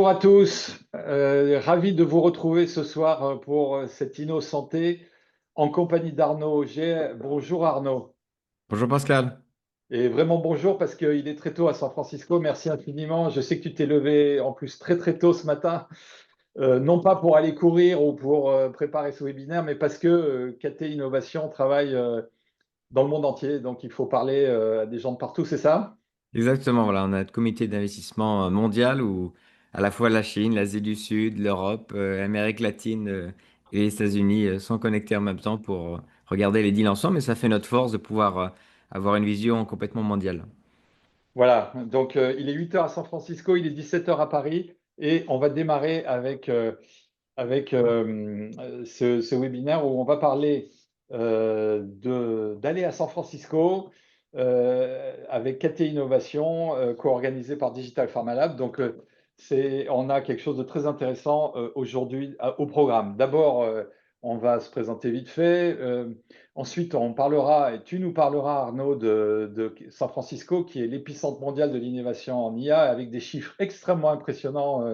Bonjour à tous, ravi de vous retrouver ce soir pour cette Inno Santé en compagnie d'Arnaud Auger. Bonjour Arnaud. Bonjour Pascal. Et vraiment bonjour parce qu'il est très tôt à San Francisco. Merci infiniment. Je sais que tu t'es levé en plus très très tôt ce matin, non pas pour aller courir ou pour préparer ce webinaire, mais parce que KT Innovation travaille dans le monde entier. Donc il faut parler à des gens de partout, c'est ça? Exactement, voilà, on a un comité d'investissement mondial où à la fois la Chine, l'Asie du Sud, l'Europe, l'Amérique latine et les États-Unis sont connectés en même temps pour regarder les deals ensemble, et ça fait notre force de pouvoir avoir une vision complètement mondiale. Voilà, donc il est 8 heures à San Francisco, il est 17 heures à Paris et on va démarrer avec ce webinaire où on va parler d'aller à San Francisco avec KT Innovation, co-organisé par Digital Pharma Lab. Donc, on a quelque chose de très intéressant aujourd'hui au programme. D'abord, on va se présenter vite fait. Ensuite, on parlera, et tu nous parleras, Arnaud, de San Francisco, qui est l'épicentre mondial de l'innovation en IA, avec des chiffres extrêmement impressionnants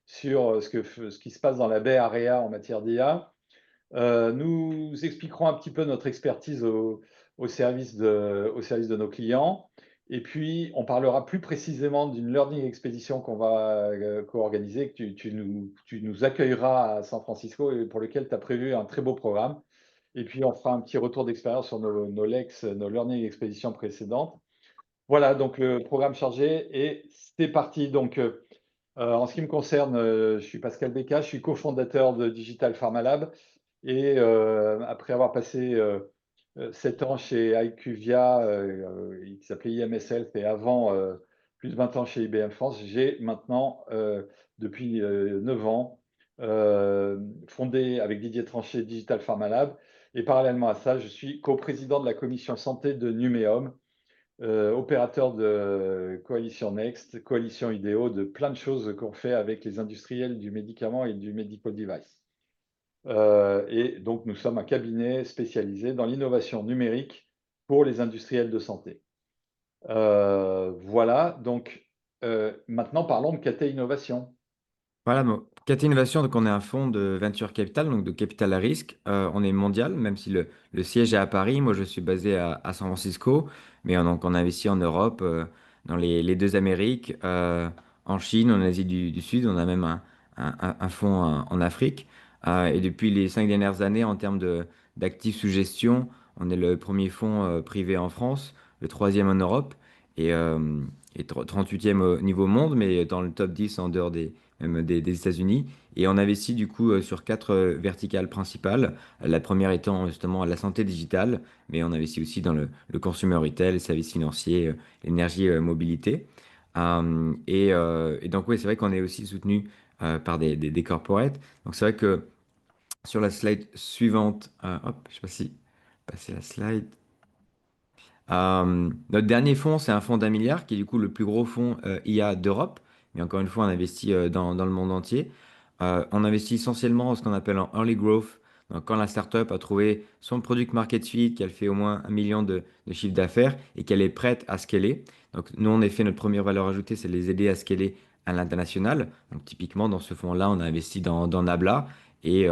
sur ce qui se passe dans la Bay Area en matière d'IA. Nous expliquerons un petit peu notre expertise au service de nos clients. Et puis, on parlera plus précisément d'une learning expédition qu'on va co-organiser, que tu nous accueilleras à San Francisco et pour lequel tu as prévu un très beau programme. Et puis, on fera un petit retour d'expérience sur nos learning expéditions précédentes. Voilà, donc le programme chargé et c'est parti. Donc, en ce qui me concerne, je suis Pascal Becca, je suis cofondateur de Digital Pharma Lab et après avoir passé 7 ans chez IQVIA, qui s'appelait IMS Health, et avant plus de 20 ans chez IBM France, j'ai maintenant, depuis 9 ans, fondé avec Didier Tranché Digital Pharma Lab. Et parallèlement à ça, je suis coprésident de la commission santé de Numéum, opérateur de Coalition Next, Coalition IDEO, de plein de choses qu'on fait avec les industriels du médicament et du medical device. Et donc, nous sommes un cabinet spécialisé dans l'innovation numérique pour les industriels de santé. Voilà, donc maintenant parlons de KT Innovation. Voilà, bon, KT Innovation, donc on est un fonds de venture capital, donc de capital à risque. On est mondial, même si le siège est à Paris. Moi, je suis basé à San Francisco, mais donc on investit en Europe, dans les deux Amériques, en Chine, en Asie du Sud. On a même un fonds en Afrique. Et depuis les 5 dernières années, en termes d'actifs sous gestion, on est le premier fonds privé en France, le troisième en Europe et 38e au niveau monde, mais dans le top 10 en dehors même des États-Unis. Et on investit du coup sur quatre verticales principales. La première étant justement la santé digitale, mais on investit aussi dans le consumer retail, les services financiers, l'énergie, mobilité. Et donc oui, c'est vrai qu'on est aussi soutenu par des corporates. Donc c'est vrai que sur la slide suivante, hop, je sais pas si passer la slide. Notre dernier fonds, c'est un fonds d'1 milliard, qui est du coup le plus gros fonds IA d'Europe. Mais encore une fois, on investit dans le monde entier. On investit essentiellement en ce qu'on appelle en early growth. Donc, quand la startup a trouvé son product market fit, qu'elle fait au moins 1 million de chiffre d'affaires et qu'elle est prête à scaler. Donc, nous, en effet, notre première valeur ajoutée, c'est de les aider à scaler à l'international. Donc, typiquement, dans ce fonds-là, on a investi dans Nabla et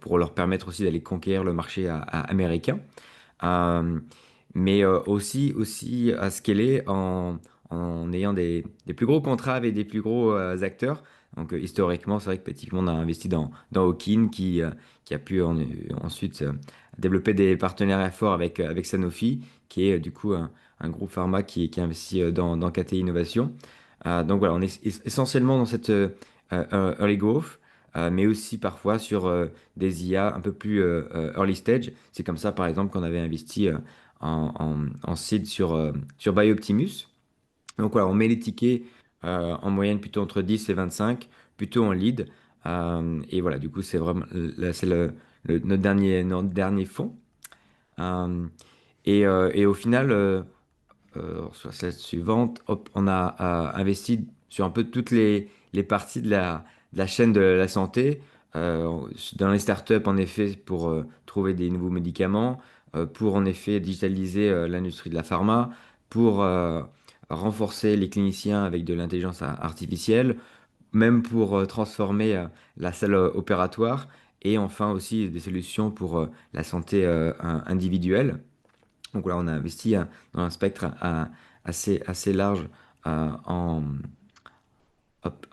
pour leur permettre aussi d'aller conquérir le marché américain. Euh, mais aussi à scaler en ayant des plus gros contrats avec des plus gros acteurs. Donc historiquement, c'est vrai que typiquement, on a investi dans Hawkin qui a pu ensuite développer des partenariats forts avec Sanofi, qui est du coup un groupe pharma qui investit dans KT Innovation. Donc voilà, on est essentiellement dans cette early growth, mais aussi parfois sur des IA un peu plus early stage. C'est comme ça, par exemple, qu'on avait investi en seed sur BioOptimus. Donc voilà, on met les tickets en moyenne plutôt entre 10 et 25, plutôt en lead. Et voilà, du coup, c'est vraiment là, c'est notre dernier fonds. Euh, et au final, sur la slide suivante, hop, on a investi sur un peu toutes les parties de la chaîne de la santé. Dans les startups, en effet, pour trouver des nouveaux médicaments, pour en effet digitaliser l'industrie de la pharma, pour renforcer les cliniciens avec de l'intelligence artificielle, même pour transformer la salle opératoire, et enfin aussi des solutions pour la santé individuelle. Donc là, on a investi dans un spectre assez large en, hop,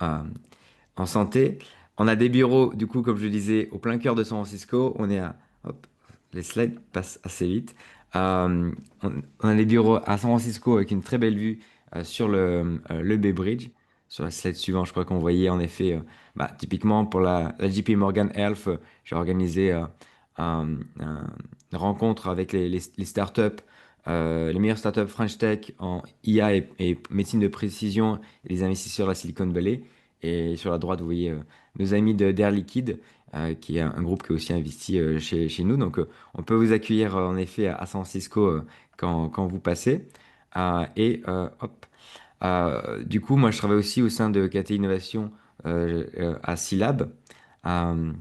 en santé. On a des bureaux, du coup, comme je le disais, au plein cœur de San Francisco. Hop, les slides passent assez vite. On a des bureaux à San Francisco avec une très belle vue sur le Bay Bridge. Sur la slide suivante, je crois qu'on voyait en effet, typiquement pour la JP Morgan Health, j'ai organisé une rencontre avec les startups, les meilleures startups French Tech en IA et médecine de précision et les investisseurs de la Silicon Valley. Et sur la droite, vous voyez nos amis d'Air Liquide, qui est un groupe qui est aussi investi chez nous. Donc, on peut vous accueillir en effet à San Francisco quand vous passez. Hop. Du coup, moi, je travaille aussi au sein de KT Innovation à Scilab. Euh,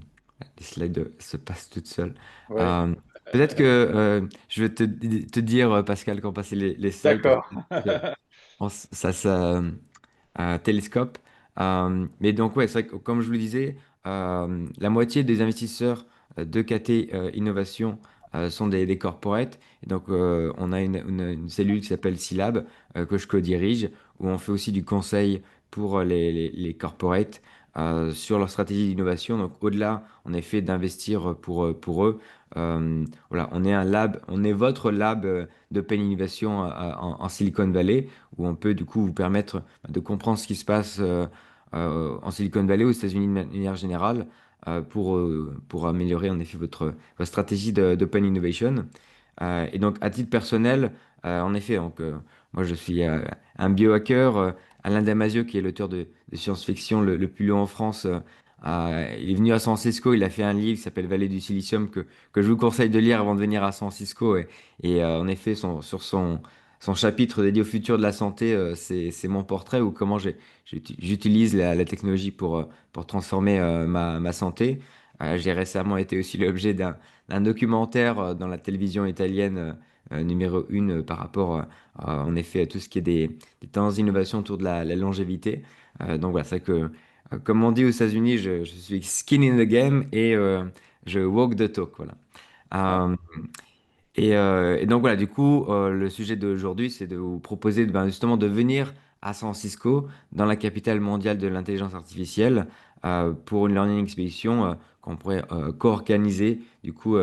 les slides se passent toutes seules. Ouais, Euh, Peut-être que je vais te dire, Pascal, quand passer les slides, parce que d'accord. ça, télescope. Mais donc, ouais, c'est vrai que, comme je vous le disais, la moitié des investisseurs de KT Innovation sont des corporates. Et donc, on a une cellule qui s'appelle Silab, que je co-dirige, où on fait aussi du conseil pour les corporates sur leur stratégie d'innovation. Donc, au-delà, en effet, d'investir pour eux, voilà, on est un lab, on est votre lab d'open innovation en Silicon Valley, où on peut du coup vous permettre de comprendre ce qui se passe en Silicon Valley, aux États-Unis de manière générale, pour améliorer en effet votre stratégie d'open innovation. Et donc, à titre personnel, en effet, moi je suis un biohacker. Alain Damasio, qui est l'auteur de science-fiction le plus lu en France, il est venu à San Francisco, il a fait un livre qui s'appelle Vallée du Silicium, que je vous conseille de lire avant de venir à San Francisco. En effet, sur son chapitre dédié au futur de la santé, c'est mon portrait ou comment j'utilise la technologie pour transformer ma santé. J'ai récemment été aussi l'objet d'un documentaire dans la télévision italienne numéro 1 par rapport en effet à tout ce qui est des tendances d'innovation autour de la longévité. Donc voilà, c'est vrai que comme on dit aux États-Unis, je suis skin in the game et je walk the talk. Voilà. Ouais. Euh, et donc voilà, du coup, le sujet d'aujourd'hui, c'est de vous proposer justement de venir à San Francisco, dans la capitale mondiale de l'intelligence artificielle, pour une learning expedition qu'on pourrait co-organiser, du coup,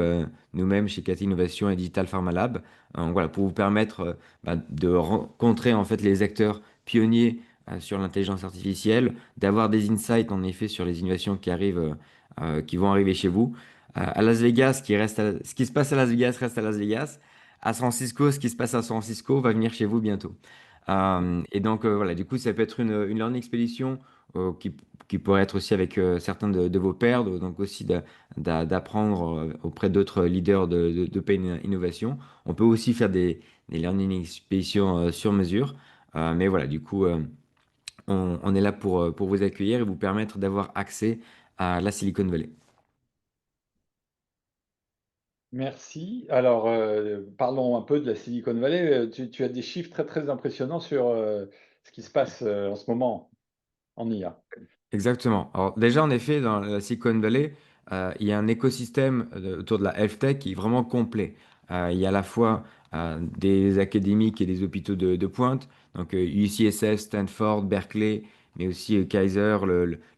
nous-mêmes chez CAT Innovation et Digital Pharma Lab. Donc voilà, pour vous permettre de rencontrer en fait les acteurs pionniers sur l'intelligence artificielle, d'avoir des insights en effet sur les innovations qui vont arriver chez vous à Las Vegas, ce qui se passe à Las Vegas reste à Las Vegas. À San Francisco, ce qui se passe à San Francisco va venir chez vous bientôt. Et donc voilà, du coup, ça peut être une learning expédition qui pourrait être aussi avec certains de vos pairs, donc aussi d'apprendre auprès d'autres leaders de Payne Innovation. On peut aussi faire des learning expéditions sur mesure. Mais voilà, du coup, on est là pour vous accueillir et vous permettre d'avoir accès à la Silicon Valley. Merci. Alors, parlons un peu de la Silicon Valley. Tu as des chiffres très, très impressionnants sur ce qui se passe en ce moment en IA. Exactement. Alors déjà, en effet, dans la Silicon Valley, il y a un écosystème autour de la health tech qui est vraiment complet. Il y a à la fois des académiques et des hôpitaux de pointe, donc UCSF, Stanford, Berkeley, mais aussi Kaiser,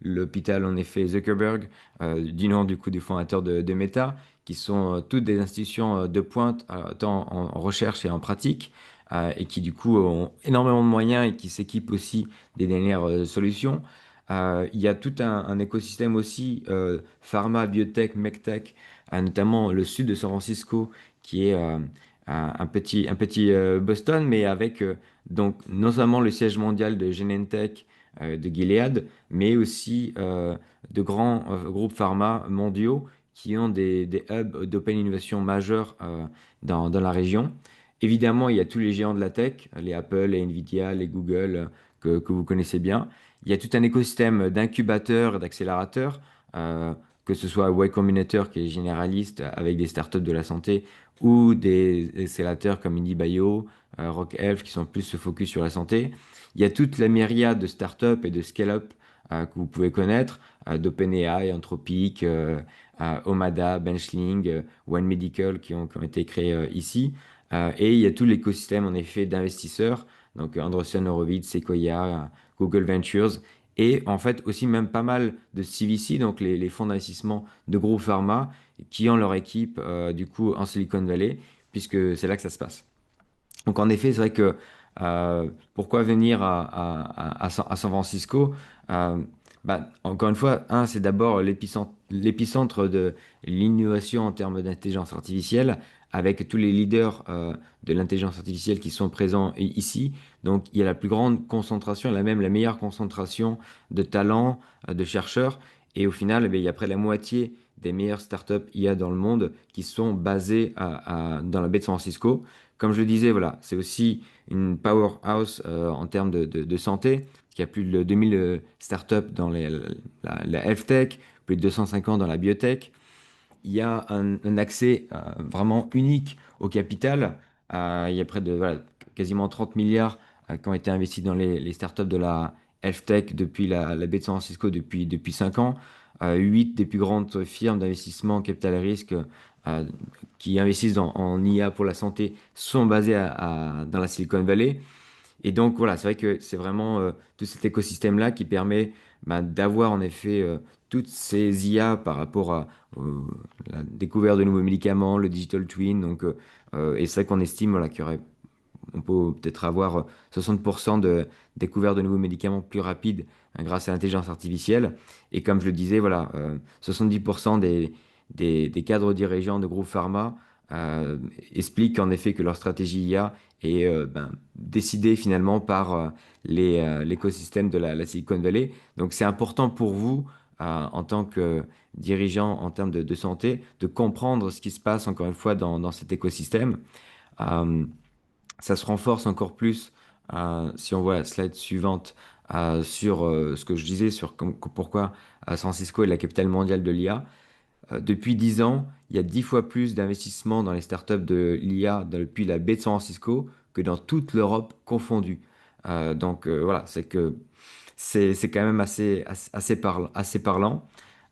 l'hôpital en effet Zuckerberg, du nom du coup du fondateur de Meta, qui sont toutes des institutions de pointe, tant en recherche et en pratique, et qui du coup ont énormément de moyens et qui s'équipent aussi des dernières solutions. Il y a tout un écosystème aussi, pharma, biotech, medtech, notamment le sud de San Francisco, qui est un petit Boston, mais avec donc non seulement le siège mondial de Genentech, de Gilead, mais aussi de grands groupes pharma mondiaux qui ont des hubs d'open innovation majeurs dans la région. Évidemment, il y a tous les géants de la tech, les Apple, les Nvidia, les Google, que vous connaissez bien. Il y a tout un écosystème d'incubateurs et d'accélérateurs, que ce soit Y Combinator qui est généraliste avec des startups de la santé ou des accélérateurs comme IndieBio, Rock Health qui sont plus se focus sur la santé. Il y a toute la myriade de startups et de scale-up que vous pouvez connaître, d'OpenAI, Anthropic, Omada, Benchling, One Medical qui ont été créés ici. Et il y a tout l'écosystème en effet d'investisseurs, donc Andreessen Horowitz, Sequoia, Google Ventures, et en fait aussi même pas mal de CVC, donc les fonds d'investissement de gros pharma, qui ont leur équipe du coup en Silicon Valley, puisque c'est là que ça se passe. Donc en effet, c'est vrai que pourquoi venir à San Francisco? Euh, Encore une fois, c'est d'abord l'épicentre de l'innovation en termes d'intelligence artificielle, avec tous les leaders de l'intelligence artificielle qui sont présents ici. Donc il y a la plus grande concentration, même la meilleure concentration de talents, de chercheurs. Et au final, il y a près de la moitié des meilleures startups IA dans le monde qui sont basées dans la baie de San Francisco. Comme je le disais, voilà, c'est aussi une powerhouse en termes de santé. Il y a plus de 2000 startups dans la health tech, plus de 250 dans la biotech. Il y a un accès vraiment unique au capital. Il y a près de voilà, quasiment 30 milliards qui ont été investis dans les startups de la health tech depuis la baie de San Francisco depuis 5 ans. 8 des plus grandes firmes d'investissement en capital risque euh, qui investissent en IA pour la santé sont basées dans la Silicon Valley. Et donc voilà, c'est vrai que c'est vraiment tout cet écosystème-là qui permet d'avoir en effet toutes ces IA par rapport à la découverte de nouveaux médicaments, le digital twin. Donc, et c'est vrai qu'on estime voilà, on peut peut-être avoir 60% de découverte de nouveaux médicaments plus rapides grâce à l'intelligence artificielle. Et comme je le disais, voilà, 70% des cadres dirigeants de groupes pharma expliquent en effet que leur stratégie IA est décidée finalement par l'écosystème de la Silicon Valley. Donc c'est important pour vous, en tant que dirigeant en termes de santé, de comprendre ce qui se passe encore une fois dans cet écosystème. Euh, Ça se renforce encore plus si on voit la slide suivante sur ce que je disais sur pourquoi San Francisco est la capitale mondiale de l'IA. Depuis 10 ans, il y a 10 fois plus d'investissements dans les startups de l'IA depuis la baie de San Francisco que dans toute l'Europe confondue. Voilà, c'est quand même assez parlant.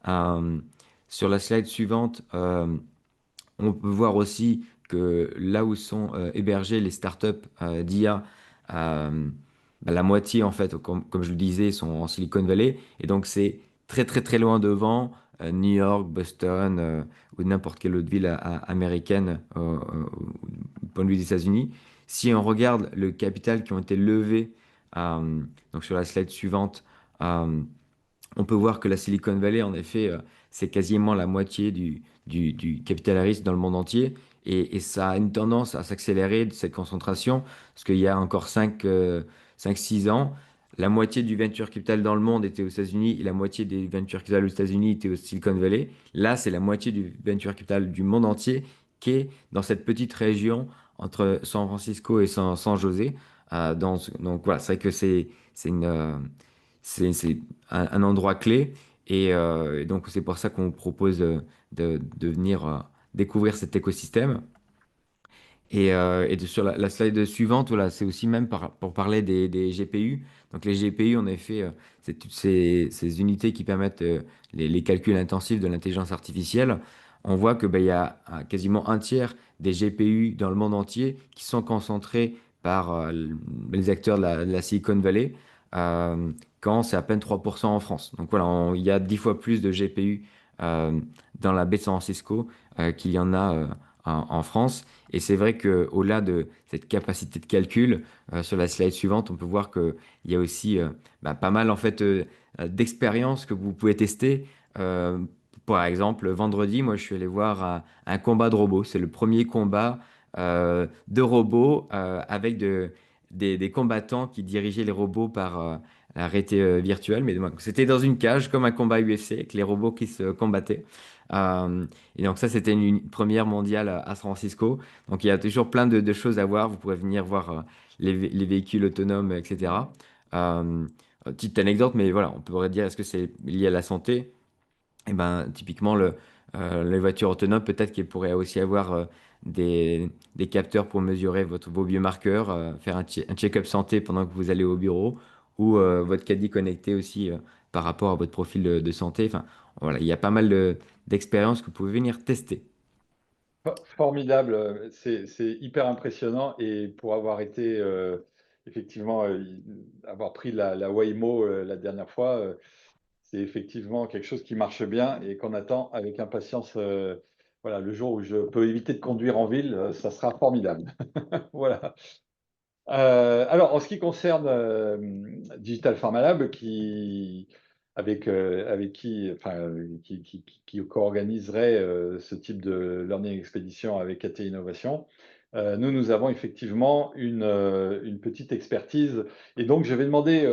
Euh, sur la slide suivante, on peut voir aussi que là où sont hébergées les startups d'IA, euh, la moitié, en fait, comme je le disais, sont en Silicon Valley. Et donc, c'est très, très, très loin devant New York, Boston ou n'importe quelle autre ville américaine du point de vue des États-Unis. Si on regarde le capital qui ont été levés, donc sur la slide suivante, euh, on peut voir que la Silicon Valley, en effet, c'est quasiment la moitié du capital à risque dans le monde entier. Et ça a une tendance à s'accélérer de cette concentration, parce qu'il y a encore 6 ans, la moitié du venture capital dans le monde était aux États-Unis et la moitié des venture capital aux États-Unis était au Silicon Valley. Là, c'est la moitié du venture capital du monde entier qui est dans cette petite région entre San Francisco et San José. Donc voilà, c'est vrai que c'est une, c'est un endroit clé. Et donc, c'est pour ça qu'on vous propose de venir découvrir cet écosystème. Sur la slide suivante, voilà, c'est aussi même pour parler des GPU. Donc, les GPU, en effet, c'est toutes ces unités qui permettent les calculs intensifs de l'intelligence artificielle. On voit que, il y a quasiment un tiers des GPU dans le monde entier qui sont concentrés par les acteurs de la Silicon Valley, euh, quand c'est à peine 3% en France. Donc voilà, il y a 10 fois plus de GPU euh, dans la baie de San Francisco qu'il y en a en France. Et c'est vrai qu'au-delà de cette capacité de calcul, sur la slide suivante, on peut voir qu'il y a aussi pas mal en fait d'expériences que vous pouvez tester. Euh, Par exemple, vendredi, moi je suis allé voir un combat de robots. C'est le premier combat de robots avec des combattants qui dirigeaient les robots par la réalité virtuelle. Mais bon, c'était dans une cage comme un combat UFC avec les robots qui se combattaient. Et donc ça, c'était une première mondiale à San Francisco. Donc il y a toujours plein de choses à voir. Vous pourrez venir voir les véhicules autonomes, etc. Euh, Petite anecdote, mais voilà, on pourrait dire, est-ce que c'est lié à la santé? Eh ben, typiquement, les voitures autonomes, peut-être qu'elles pourraient aussi avoir des capteurs pour mesurer vos biomarqueurs, faire un check-up santé pendant que vous allez au bureau, ou votre caddie connecté aussi par rapport à votre profil de santé. Enfin, voilà, il y a pas mal d'expériences que vous pouvez venir tester. Formidable, c'est hyper impressionnant et pour avoir été effectivement avoir pris la Waymo la dernière fois, c'est effectivement quelque chose qui marche bien et qu'on attend avec impatience. Voilà, le jour où je peux éviter de conduire en ville, ça sera formidable. Voilà. Alors, en ce qui concerne Digital Pharma Lab, avec qui, enfin, qui co-organiserait ce type de learning expédition avec KT Innovation, nous avons effectivement une petite expertise. Et donc, je vais demander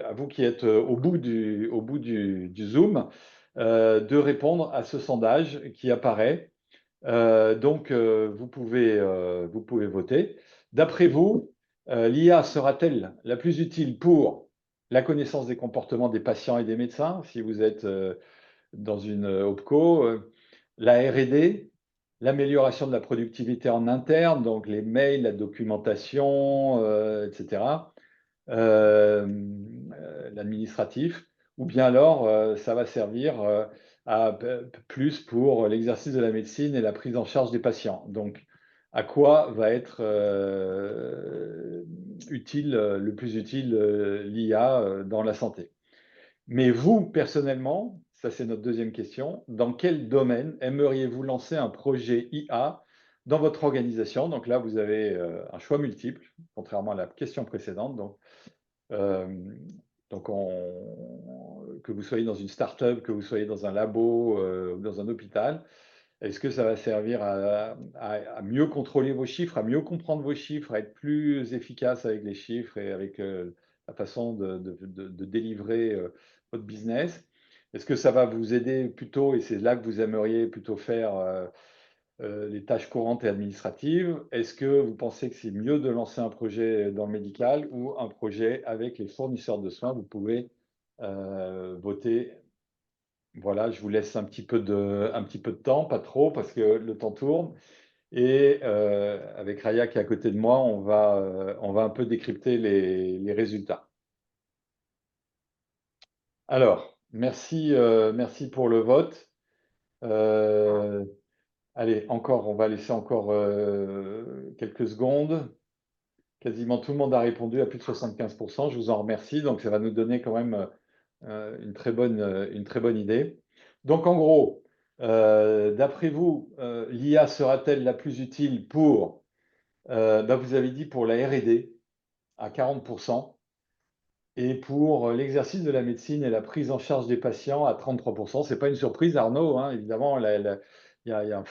à vous qui êtes au bout du Zoom de répondre à ce sondage qui apparaît. Donc, vous pouvez voter. D'après vous, l'IA sera-t-elle la plus utile pour la connaissance des comportements des patients et des médecins, si vous êtes dans une OPCO, la R&D, l'amélioration de la productivité en interne, donc les mails, la documentation, etc., euh, l'administratif, ou bien alors ça va servir plus pour l'exercice de la médecine et la prise en charge des patients. Donc, à quoi va être utile, le plus utile l'IA dans la santé? Mais vous, personnellement, ça c'est notre deuxième question, dans quel domaine aimeriez-vous lancer un projet IA dans votre organisation? Donc là, vous avez un choix multiple, contrairement à la question précédente. Euh, que vous soyez dans une start-up, que vous soyez dans un labo ou dans un hôpital, est-ce que ça va servir à mieux contrôler vos chiffres, à mieux comprendre vos chiffres, à être plus efficace avec les chiffres et avec la façon de délivrer votre business? Est-ce que ça va vous aider plutôt, et c'est là que vous aimeriez plutôt faire les tâches courantes et administratives? Est-ce que vous pensez que c'est mieux de lancer un projet dans le médical ou un projet avec les fournisseurs de soins? Vous pouvez voter. Voilà, je vous laisse un petit peu de temps, pas trop, parce que le temps tourne. Et avec Raya qui est à côté de moi, on va un peu décrypter les résultats. Alors, merci pour le vote. Euh, Allez, encore, on va laisser encore quelques secondes. Quasiment tout le monde a répondu à plus de 75%. Je vous en remercie. Donc, ça va nous donner quand même une très bonne idée. Donc, en gros, d'après vous, l'IA sera-t-elle la plus utile pour, vous avez dit pour la R&D à 40% et pour l'exercice de la médecine et la prise en charge des patients à 33%. Ce n'est pas une surprise, Arnaud, hein, évidemment, il y a un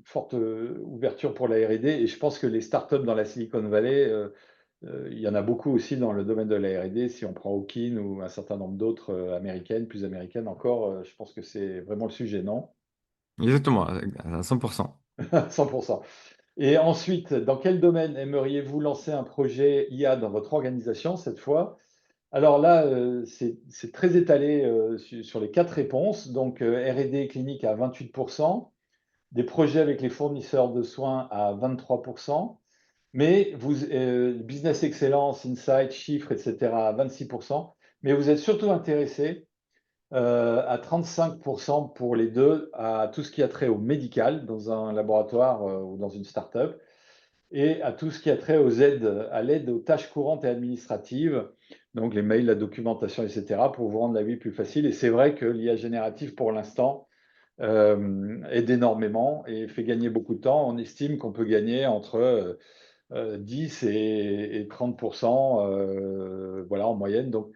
forte ouverture pour la R&D et je pense que les startups dans la Silicon Valley, il y en a beaucoup aussi dans le domaine de la R&D. Si on prend Hawking ou un certain nombre d'autres américaines, plus américaines encore, je pense que c'est vraiment le sujet, non? Exactement, à 100%. 100%. Et ensuite, dans quel domaine aimeriez-vous lancer un projet IA dans votre organisation cette fois? Alors là, c'est très étalé sur les quatre réponses. Donc, R&D clinique à 28%, des projets avec les fournisseurs de soins à 23%, mais business excellence, insight, chiffres, etc. à 26%. Mais vous êtes surtout intéressé à 35% pour les deux, à tout ce qui a trait au médical dans un laboratoire ou dans une start-up, et à tout ce qui a trait aux aides, à l'aide aux tâches courantes et administratives, donc les mails, la documentation, etc., pour vous rendre la vie plus facile. Et c'est vrai que l'IA générative, pour l'instant, aide énormément et fait gagner beaucoup de temps. On estime qu'on peut gagner entre 10 et 30%, voilà, en moyenne. Donc,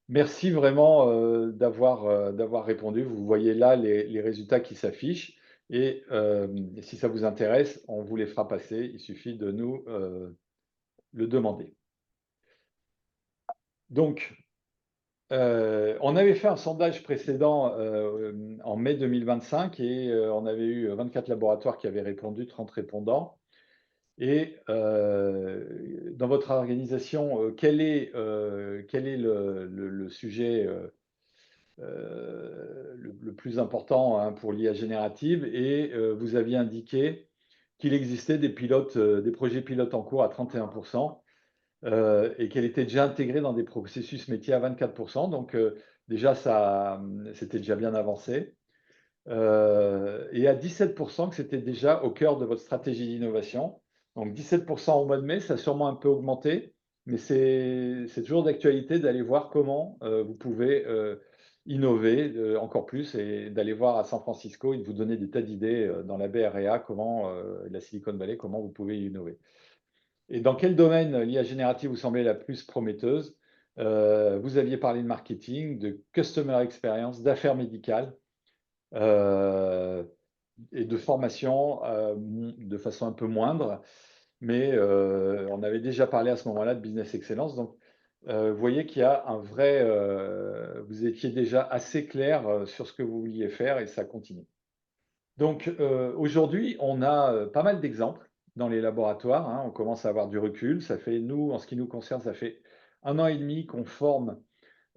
merci vraiment d'avoir répondu. Vous voyez là les résultats qui s'affichent. Et si ça vous intéresse, on vous les fera passer. Il suffit de nous le demander. Donc, on avait fait un sondage précédent en mai 2025 et on avait eu 24 laboratoires qui avaient répondu, 30 répondants. Et dans votre organisation, quel est le sujet le plus important hein, pour l'IA générative? Et vous aviez indiqué qu'il existait des projets pilotes en cours à 31%. et qu'elle était déjà intégrée dans des processus métiers à 24%. Donc, déjà, ça, c'était déjà bien avancé. Et à 17% que c'était déjà au cœur de votre stratégie d'innovation. Donc 17% au mois de mai, ça a sûrement un peu augmenté, mais c'est toujours d'actualité d'aller voir comment vous pouvez innover encore plus et d'aller voir à San Francisco et de vous donner des tas d'idées dans la Bay Area, comment la Silicon Valley, comment vous pouvez innover. Et dans quel domaine l'IA générative vous semblait la plus prometteuse? Vous aviez parlé de marketing, de customer experience, d'affaires médicales. Euh, et de formation de façon un peu moindre, mais on avait déjà parlé à ce moment-là de business excellence. Donc, vous voyez qu'il y a un vrai, vous étiez déjà assez clair sur ce que vous vouliez faire et ça continue. Donc, aujourd'hui, on a pas mal d'exemples dans les laboratoires, hein. On commence à avoir du recul. Ça fait, nous, en ce qui nous concerne, ça fait 1 an et demi qu'on forme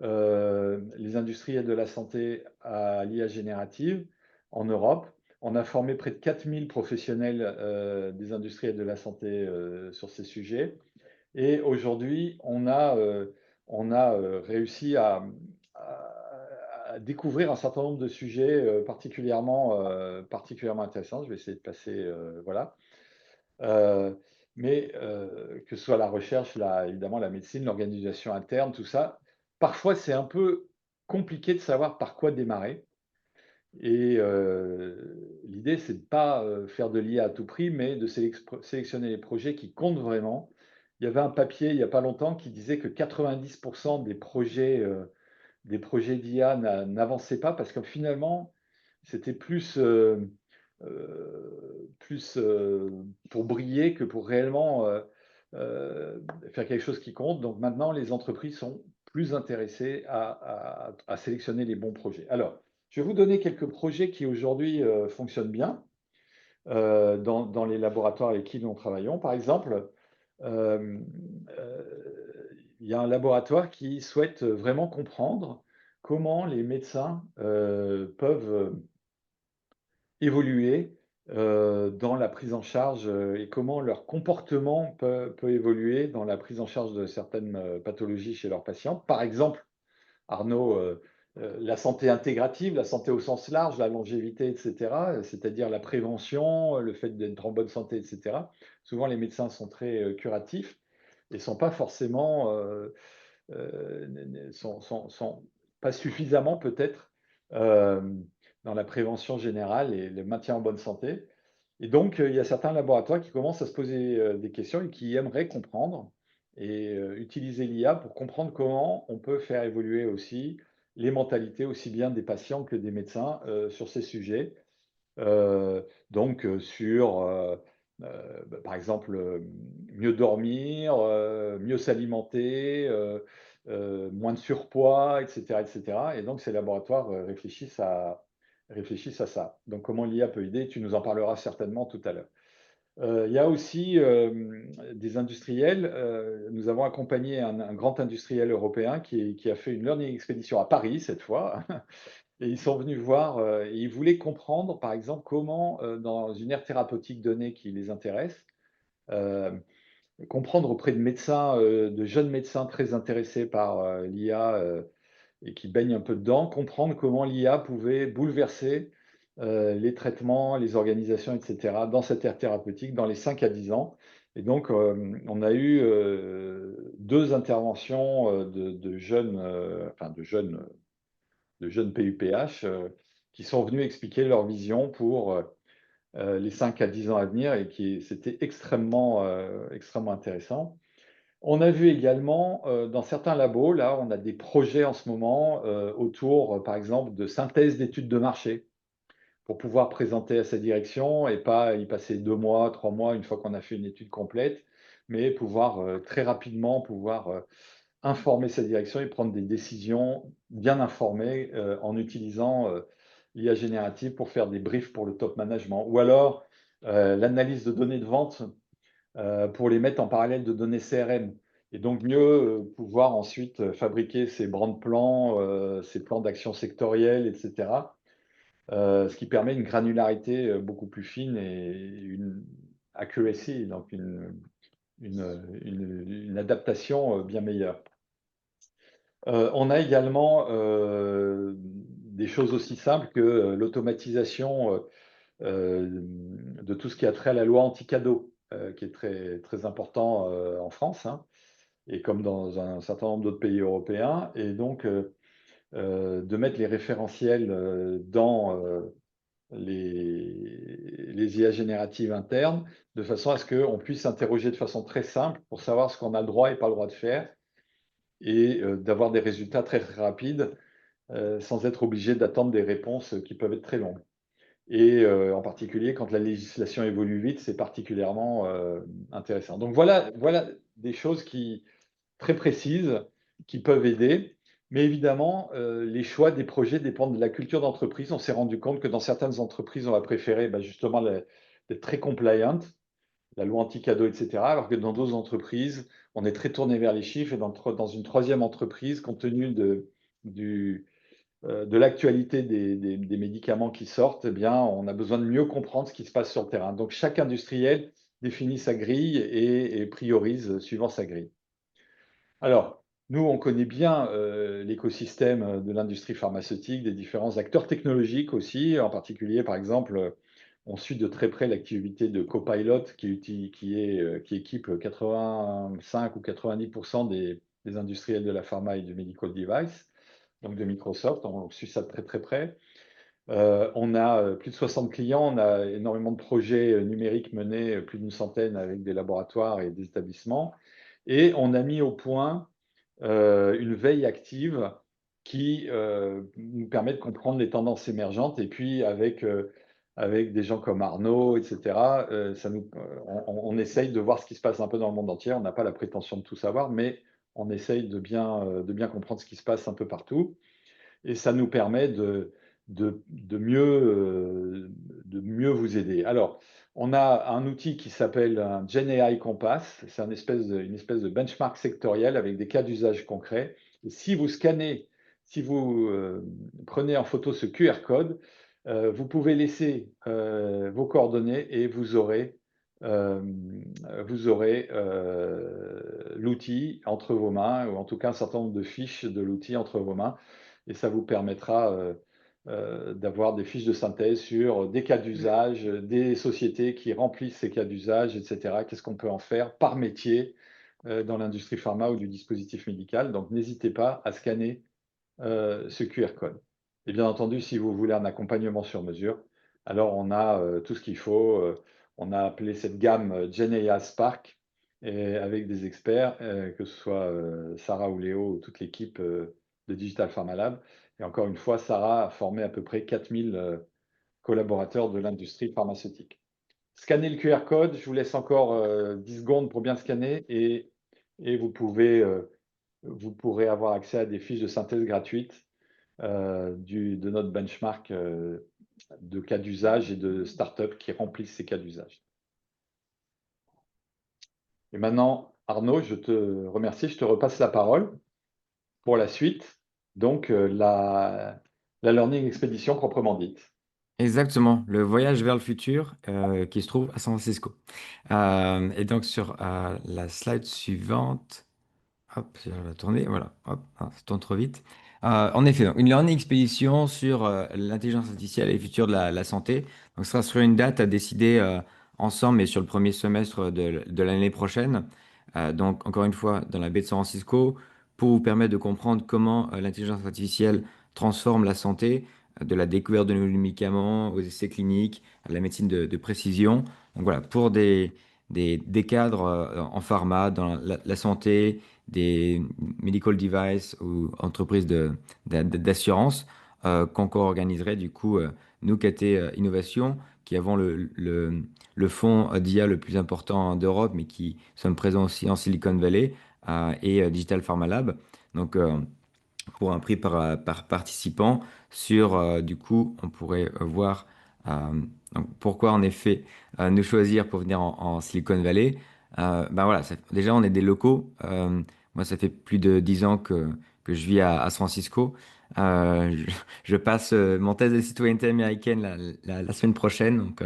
les industriels de la santé à l'IA générative en Europe. On a formé près de 4000 professionnels des industriels de la santé sur ces sujets. Et aujourd'hui, on a réussi à découvrir un certain nombre de sujets particulièrement intéressants. Je vais essayer de passer, voilà. Euh, mais que ce soit la recherche, évidemment la médecine, l'organisation interne, tout ça, parfois c'est un peu compliqué de savoir par quoi démarrer. Et l'idée, c'est de ne pas faire de l'IA à tout prix, mais de sélectionner les projets qui comptent vraiment. Il y avait un papier il n'y a pas longtemps qui disait que 90% des projets d'IA n'avançaient pas parce que finalement, c'était plus pour briller que pour réellement faire quelque chose qui compte. Donc maintenant, les entreprises sont plus intéressées à sélectionner les bons projets. Alors, je vais vous donner quelques projets qui aujourd'hui fonctionnent bien dans les laboratoires avec qui nous travaillons. Par exemple, euh, euh, il y a un laboratoire qui souhaite vraiment comprendre comment les médecins peuvent évoluer dans la prise en charge et comment leur comportement peut évoluer dans la prise en charge de certaines pathologies chez leurs patients. Par exemple, Arnaud, la santé intégrative, la santé au sens large, la longévité, etc., c'est-à-dire la prévention, le fait d'être en bonne santé, etc. Souvent, les médecins sont très curatifs et sont pas forcément, sont pas suffisamment peut-être euh, dans la prévention générale et le maintien en bonne santé. Et donc, il y a certains laboratoires qui commencent à se poser des questions et qui aimeraient comprendre et utiliser l'IA pour comprendre comment on peut faire évoluer aussi les mentalités, aussi bien des patients que des médecins, sur ces sujets. Donc, par exemple, mieux dormir, mieux s'alimenter, moins de surpoids, etc., etc. Et cetera. Et donc, ces laboratoires réfléchissent à ça. Donc, comment l'IA peut aider? Tu nous en parleras certainement tout à l'heure. Il y a aussi des industriels. Nous avons accompagné un grand industriel européen qui a fait une learning expédition à Paris cette fois. Et ils sont venus voir, et ils voulaient comprendre, par exemple, comment, dans une aire thérapeutique donnée qui les intéresse, euh, comprendre auprès de médecins, de jeunes médecins très intéressés par l'IA et qui baignent un peu dedans, comprendre comment l'IA pouvait bouleverser les traitements, les organisations, etc., dans cette aire thérapeutique dans les 5 à 10 ans. Et donc, on a eu 2 interventions de jeunes, enfin de jeunes PUPH qui sont venus expliquer leur vision pour les 5 à 10 ans à venir et c'était extrêmement intéressant. On a vu également dans certains labos, là, on a des projets en ce moment autour, par exemple, de synthèse d'études de marché pour pouvoir présenter à sa direction et pas y passer 2 mois, 3 mois une fois qu'on a fait une étude complète, mais pouvoir très rapidement informer sa direction et prendre des décisions bien informées en utilisant l'IA générative pour faire des briefs pour le top management. Ou alors l'analyse de données de vente pour les mettre en parallèle de données CRM. Et donc mieux pouvoir ensuite fabriquer ces brand plans, ces plans d'action sectoriels, etc. Ce qui permet une granularité beaucoup plus fine et une accuracy, donc une adaptation bien meilleure. On a également des choses aussi simples que l'automatisation de tout ce qui a trait à la loi anti-cadeau, qui est très, très important en France, hein, et comme dans un certain nombre d'autres pays européens. Et donc, de mettre les référentiels dans les IA génératives internes, de façon à ce qu'on puisse s'interroger de façon très simple pour savoir ce qu'on a le droit et pas le droit de faire, et d'avoir des résultats très, très rapides, sans être obligé d'attendre des réponses qui peuvent être très longues. Et en particulier, quand la législation évolue vite, c'est particulièrement intéressant. Donc voilà des choses très précises qui peuvent aider. Mais évidemment, les choix des projets dépendent de la culture d'entreprise. On s'est rendu compte que dans certaines entreprises, on va préférer justement d'être très compliant, la loi anti-cadeau, etc. Alors que dans d'autres entreprises, on est très tourné vers les chiffres. Et dans une troisième entreprise, compte tenu de l'actualité des médicaments qui sortent, eh bien, on a besoin de mieux comprendre ce qui se passe sur le terrain. Donc, chaque industriel définit sa grille et priorise suivant sa grille. Alors, nous, on connaît bien l'écosystème de l'industrie pharmaceutique, des différents acteurs technologiques aussi. En particulier, par exemple, on suit de très près l'activité de Copilot qui équipe 85 ou 90% des industriels de la pharma et du medical device, donc de Microsoft. On suit ça de très très près. On a plus de 60 clients, on a énormément de projets numériques menés, plus d'une centaine avec des laboratoires et des établissements. Et on a mis au point une veille active qui nous permet de comprendre les tendances émergentes. Et puis avec des gens comme Arnaud, etc., on essaye de voir ce qui se passe un peu dans le monde entier. On n'a pas la prétention de tout savoir, mais on essaye de bien comprendre ce qui se passe un peu partout. Et ça nous permet de mieux vous aider. Alors, on a un outil qui s'appelle un GenAI Compass. C'est une espèce de benchmark sectoriel avec des cas d'usage concrets. Et si vous scannez, si vous prenez en photo ce QR code, vous pouvez laisser vos coordonnées et euh, vous aurez l'outil entre vos mains, ou en tout cas un certain nombre de fiches de l'outil entre vos mains, et ça vous permettra d'avoir des fiches de synthèse sur des cas d'usage, des sociétés qui remplissent ces cas d'usage, etc. Qu'est-ce qu'on peut en faire par métier dans l'industrie pharma ou du dispositif médical. Donc n'hésitez pas à scanner ce QR code. Et bien entendu, si vous voulez un accompagnement sur mesure, alors on a tout ce qu'il faut. On a appelé cette gamme GenAI Spark, et avec des experts, que ce soit Sarah ou Léo ou toute l'équipe de Digital Pharma Lab. Et encore une fois, Sarah a formé à peu près 4000 collaborateurs de l'industrie pharmaceutique. Scannez le QR code, je vous laisse encore 10 secondes pour bien scanner, et vous pourrez avoir accès à des fiches de synthèse gratuites de notre benchmark de cas d'usage et de startups qui remplissent ces cas d'usage. Et maintenant, Arnaud, je te remercie, je te repasse la parole pour la suite, donc la Learning Expedition proprement dite. Exactement, le voyage vers le futur qui se trouve à San Francisco. Et donc sur la slide suivante, hop, je vais la tourner, voilà, hop, ah, ça tourne trop vite. En effet, donc, une learning expédition sur l'intelligence artificielle et le futur de la santé. Donc, ce sera sur une date à décider ensemble, mais sur le premier semestre de l'année prochaine. Donc, encore une fois, dans la baie de San Francisco, pour vous permettre de comprendre comment l'intelligence artificielle transforme la santé, de la découverte de nouveaux médicaments aux essais cliniques, à la médecine de précision. Donc, voilà, pour des cadres en pharma, dans la santé, des medical devices ou entreprises d'assurance qu'on co-organiserait du coup, nous, KT Innovation, qui avons le fonds d'IA le plus important d'Europe, mais qui sommes présents aussi en Silicon Valley et Digital Pharma Lab. Donc, pour un prix par participant sur, du coup, on pourrait voir donc pourquoi en effet nous choisir pour venir en Silicon Valley. Ben voilà, déjà on est des locaux. Moi, ça fait plus de 10 ans que je vis à San Francisco. Je passe mon test de citoyenneté américaine la semaine prochaine, donc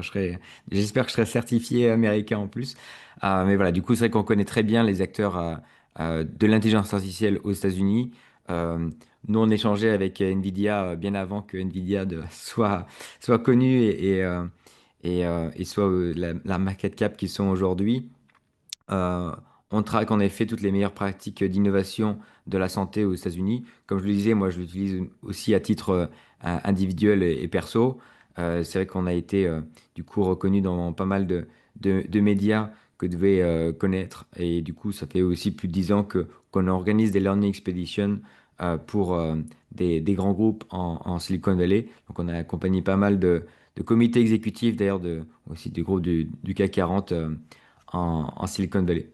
j'espère que je serai certifié américain en plus. Mais voilà, du coup, c'est vrai qu'on connaît très bien les acteurs de l'intelligence artificielle aux États-Unis. Euh, Nous, on échangeait avec Nvidia bien avant que Nvidia soit connu et soit la market cap qu'ils sont aujourd'hui. Euh, on traque en effet toutes les meilleures pratiques d'innovation de la santé aux États-Unis. Comme je le disais, moi je l'utilise aussi à titre individuel et perso. C'est vrai qu'on a été du coup reconnu dans pas mal de médias que devait connaître. Et du coup, ça fait aussi plus de 10 ans qu'on organise des Learning Expeditions pour des grands groupes en Silicon Valley. Donc on a accompagné pas mal de comités exécutifs, d'ailleurs aussi des groupes du CAC 40 en Silicon Valley.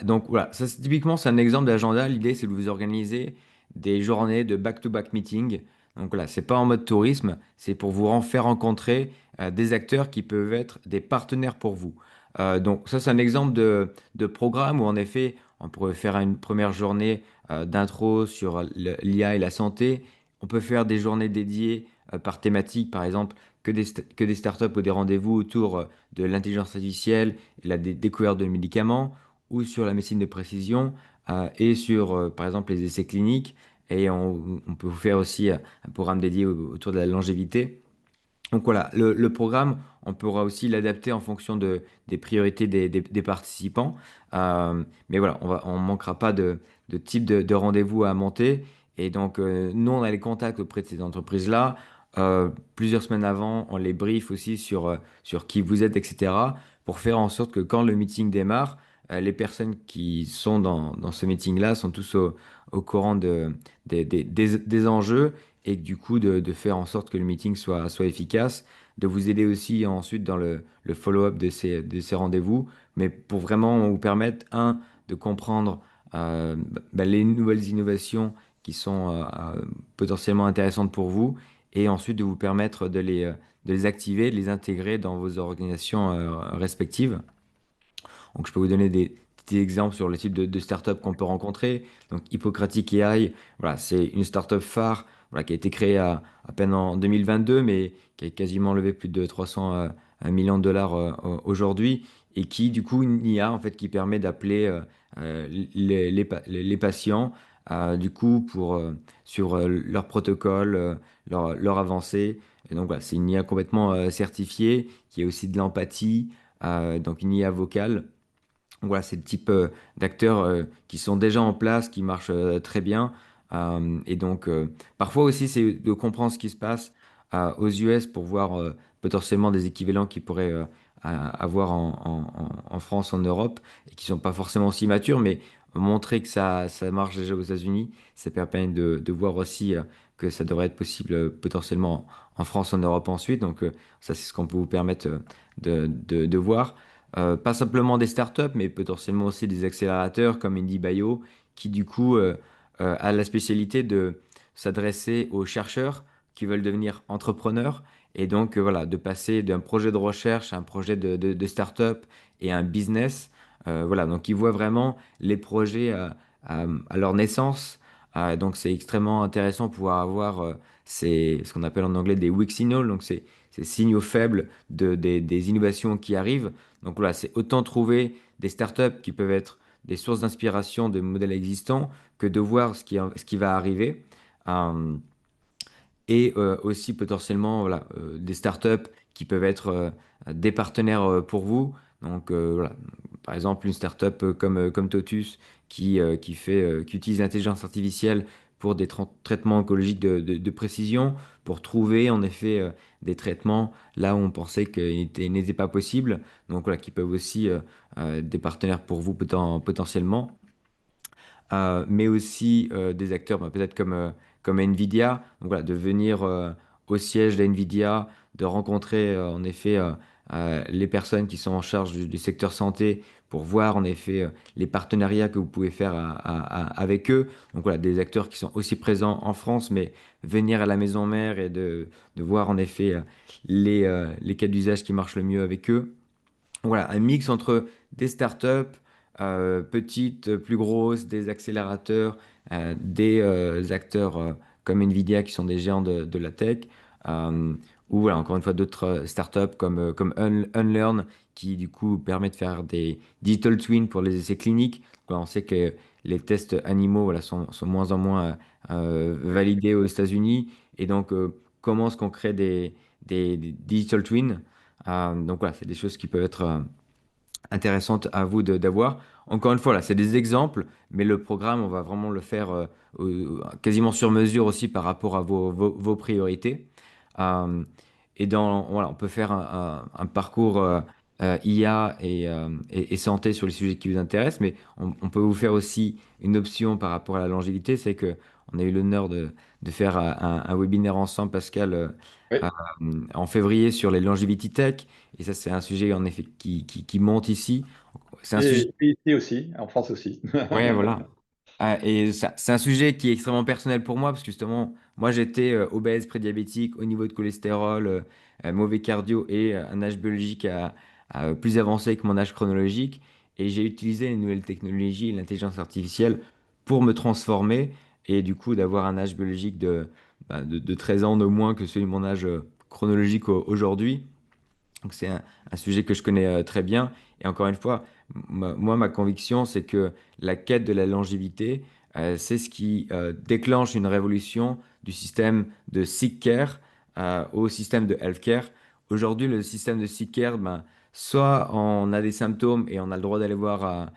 Donc voilà, typiquement, c'est un exemple d'agenda. L'idée, c'est de vous organiser des journées de back-to-back meeting. Donc voilà, c'est pas en mode tourisme, c'est pour faire rencontrer des acteurs qui peuvent être des partenaires pour vous. Donc ça, c'est un exemple de programme où en effet, on pourrait faire une première journée d'intro sur l'IA et la santé. On peut faire des journées dédiées par thématique, par exemple, que des startups ou des rendez-vous autour de l'intelligence artificielle et la découverte de médicaments ou sur la médecine de précision et sur, par exemple, les essais cliniques. Et on peut vous faire aussi un programme dédié autour de la longévité. Donc voilà, le programme, on pourra aussi l'adapter en fonction des priorités des participants. Mais voilà, on manquera pas de type de rendez-vous à monter. Et donc, nous, on a les contacts auprès de ces entreprises-là. Plusieurs semaines avant, on les brief aussi sur qui vous êtes, etc. pour faire en sorte que quand le meeting démarre, les personnes qui sont dans ce meeting-là sont tous au courant des enjeux et du coup de faire en sorte que le meeting soit efficace, de vous aider aussi ensuite dans le follow-up de ces rendez-vous, mais pour vraiment vous permettre, de comprendre les nouvelles innovations qui sont potentiellement intéressantes pour vous, et ensuite de vous permettre de les activer, de les intégrer dans vos organisations respectives. Donc, je peux vous donner des petits exemples sur le type de start-up qu'on peut rencontrer. Donc, Hippocratic AI, voilà, c'est une start-up phare, voilà, qui a été créée à peine en 2022, mais qui a quasiment levé plus de 300 millions de dollars aujourd'hui, et qui, du coup, une IA, en fait, qui permet d'appeler les patients, du coup, sur leur protocole, leur avancée. Et donc, voilà, c'est une IA complètement certifiée, qui a aussi de l'empathie, donc une IA vocale. Voilà, c'est le type d'acteurs qui sont déjà en place, qui marchent très bien. Et donc, parfois aussi, c'est de comprendre ce qui se passe aux US pour voir potentiellement des équivalents qu'ils pourraient avoir en France, en Europe, et qui sont pas forcément aussi matures, mais montrer que ça marche déjà aux États-Unis, ça permet de voir aussi que ça devrait être possible potentiellement en France, en Europe ensuite. Donc, ça, c'est ce qu'on peut vous permettre de voir. Pas simplement des startups, mais potentiellement aussi des accélérateurs comme IndieBio, qui du coup a la spécialité de s'adresser aux chercheurs qui veulent devenir entrepreneurs, et donc voilà, de passer d'un projet de recherche à un projet de startup et à un business. Voilà, donc ils voient vraiment les projets à leur naissance. Donc c'est extrêmement intéressant de pouvoir avoir ce qu'on appelle en anglais des weak signals, donc c'est ces signaux faibles des innovations qui arrivent. Donc voilà, c'est autant trouver des startups qui peuvent être des sources d'inspiration de modèles existants que de voir ce qui va arriver. Euh, et aussi potentiellement voilà, des startups qui peuvent être des partenaires pour vous. Donc voilà, par exemple une startup comme Totus qui utilise l'intelligence artificielle pour des traitements oncologiques de précision, pour trouver en effet des traitements là où on pensait qu'ils n'étaient pas possibles. Donc voilà, qui peuvent aussi des partenaires pour vous potentiellement, mais aussi des acteurs peut-être comme Nvidia. Donc voilà, de venir au siège d'Nvidia, de rencontrer en effet les personnes qui sont en charge du secteur santé pour voir en effet les partenariats que vous pouvez faire avec eux. Donc voilà, des acteurs qui sont aussi présents en France, mais venir à la maison mère et de voir en effet les cas d'usage qui marchent le mieux avec eux. Voilà, un mix entre des startups petites, plus grosses, des accélérateurs, des acteurs comme Nvidia qui sont des géants de la tech, euh, ou voilà, encore une fois d'autres startups comme Unlearn qui du coup permet de faire des digital twins pour les essais cliniques. Voilà, on sait que les tests animaux voilà, sont moins en moins validés aux États-Unis. Et donc, comment est-ce qu'on crée des digital twins? Donc voilà, c'est des choses qui peuvent être intéressante à vous d'avoir. Encore une fois, là, c'est des exemples, mais le programme, on va vraiment le faire quasiment sur mesure aussi par rapport à vos priorités. Euh, et voilà, on peut faire un parcours IA et santé sur les sujets qui vous intéressent, mais on peut vous faire aussi une option par rapport à la longévité. C'est que on a eu l'honneur de faire un webinaire ensemble, Pascal, Oui. euh, en février sur les longevity tech. Et ça, c'est un sujet en effet qui monte ici. C'est un sujet. Et ici aussi, en France aussi. Ouais, voilà. Et ça, c'est un sujet qui est extrêmement personnel pour moi parce que justement, moi j'étais obèse, prédiabétique, au niveau de cholestérol, mauvais cardio et un âge biologique plus avancé que mon âge chronologique. Et j'ai utilisé les nouvelles technologies, l'intelligence artificielle pour me transformer et du coup d'avoir un âge biologique de 13 ans de moins que celui de mon âge chronologique aujourd'hui. Donc c'est un sujet que je connais très bien. Et encore une fois, moi, ma conviction, c'est que la quête de la longévité, c'est ce qui déclenche une révolution du système de sick care au système de healthcare. Aujourd'hui, le système de sick care, ben, soit on a des symptômes et on a le droit d'aller voir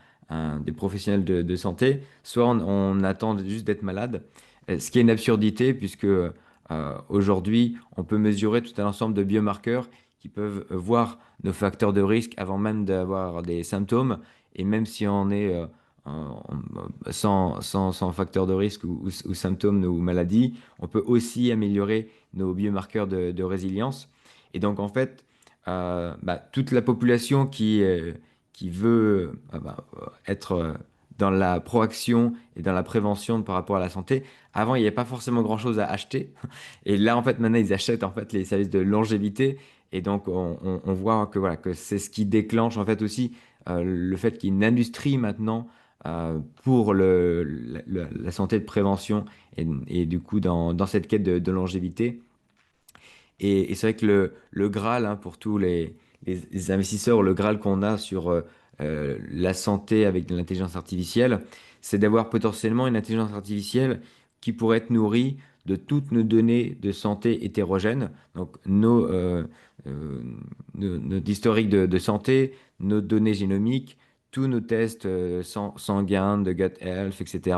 des professionnels de santé, soit on attend juste d'être malade. Ce qui est une absurdité puisque aujourd'hui, on peut mesurer tout un ensemble de biomarqueurs qui peuvent voir nos facteurs de risque avant même d'avoir des symptômes. Et même si on est sans facteur de risque ou symptômes ou maladies, on peut aussi améliorer nos biomarqueurs de résilience. Et donc, en fait, toute la population qui veut être dans la proaction et dans la prévention par rapport à la santé, avant, il n'y avait pas forcément grand-chose à acheter. Et là, en fait, maintenant, ils achètent en fait les services de longévité. Et donc, on voit que, voilà, que c'est ce qui déclenche en fait aussi le fait qu'il y ait une industrie maintenant pour la santé de prévention et du coup dans cette quête de longévité. Et c'est vrai que le Graal hein, pour tous les investisseurs, le Graal qu'on a sur la santé avec de l'intelligence artificielle, c'est d'avoir potentiellement une intelligence artificielle qui pourrait être nourrie de toutes nos données de santé hétérogènes, donc euh, nos historiques de santé, nos données génomiques, tous nos tests sanguins, de gut health, etc.,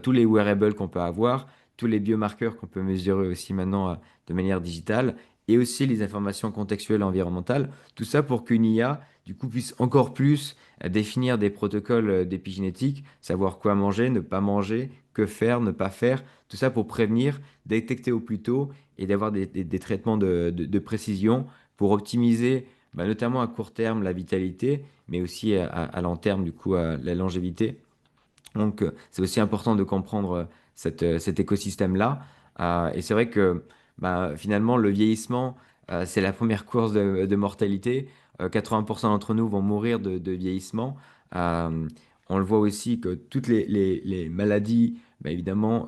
tous les wearables qu'on peut avoir, tous les biomarqueurs qu'on peut mesurer aussi maintenant de manière digitale, et aussi les informations contextuelles environnementales. Tout ça pour qu'une IA, du coup, puisse encore plus définir des protocoles d'épigénétique, savoir quoi manger, ne pas manger, que faire, ne pas faire. Tout ça pour prévenir, détecter au plus tôt et d'avoir des traitements de précision pour optimiser, notamment à court terme, la vitalité, mais aussi à long terme, du coup, la longévité. Donc, c'est aussi important de comprendre cet écosystème-là. Et c'est vrai que finalement, le vieillissement, c'est la première course de mortalité. 80% d'entre nous vont mourir de vieillissement. Euh, on le voit aussi que toutes les maladies, évidemment,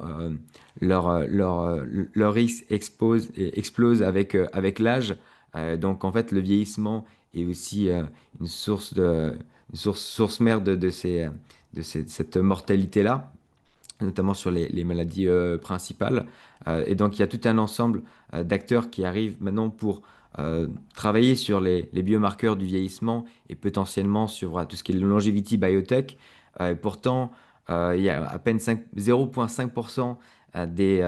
leur risque explose avec l'âge. Donc, en fait, le vieillissement est aussi une source mère cette mortalité-là, notamment sur les maladies principales. Et donc, il y a tout un ensemble d'acteurs qui arrivent maintenant pour travailler sur les biomarqueurs du vieillissement et potentiellement sur voilà, tout ce qui est longevity biotech. Pourtant, il y a à peine 0,5% des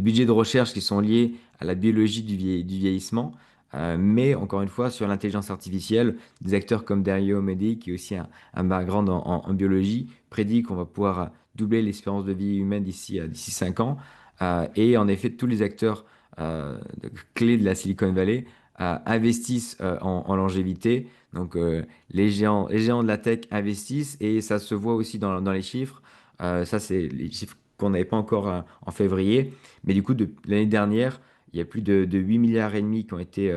budgets de recherche qui sont liés à la biologie du vieillissement. Mais encore une fois, sur l'intelligence artificielle, des acteurs comme Dario Medi, qui est aussi un background en biologie, prédit qu'on va pouvoir doubler l'espérance de vie humaine d'ici 5 ans. Et en effet, tous les acteurs clés de la Silicon Valley investissent en longévité. Donc, les géants de la tech investissent et ça se voit aussi dans les chiffres. Ça, c'est les chiffres qu'on n'avait pas encore en février. Mais du coup, de l'année dernière, il y a plus de 8 milliards et demi qui ont été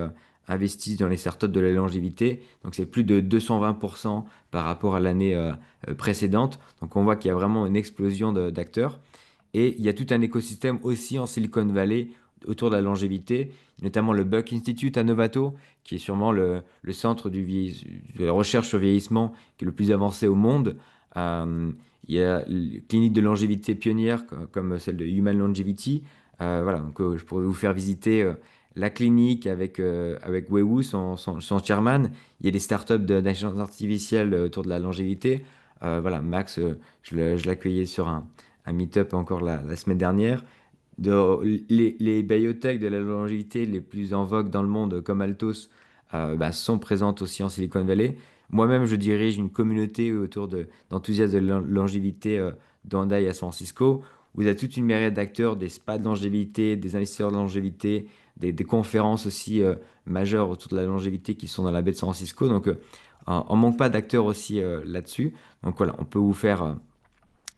investis dans les startups de la longévité. Donc, c'est plus de 220% par rapport à l'année précédente. Donc, on voit qu'il y a vraiment une explosion d'acteurs. Et il y a tout un écosystème aussi en Silicon Valley autour de la longévité, notamment le Buck Institute à Novato, qui est sûrement le centre de la recherche sur le vieillissement qui est le plus avancé au monde. Euh, il y a les cliniques de longévité pionnières comme celle de Human Longevity. Voilà, donc je pourrais vous faire visiter la clinique avec Weiwu, son chairman. Il y a des startups d'intelligence artificielle autour de la longévité. Voilà, Max, je l'accueillais sur un meet-up encore la semaine dernière. Les biotech de la longévité les plus en vogue dans le monde, comme Altos, sont présentes aussi en Silicon Valley. Moi-même, je dirige une communauté autour d'enthousiastes de longévité d'Hyundai à San Francisco. Vous avez toute une myriade d'acteurs, des spas de longévité, des investisseurs de longévité, des conférences aussi majeures autour de la longévité qui sont dans la baie de San Francisco. Donc, on manque pas d'acteurs aussi là-dessus. Donc voilà, on peut vous faire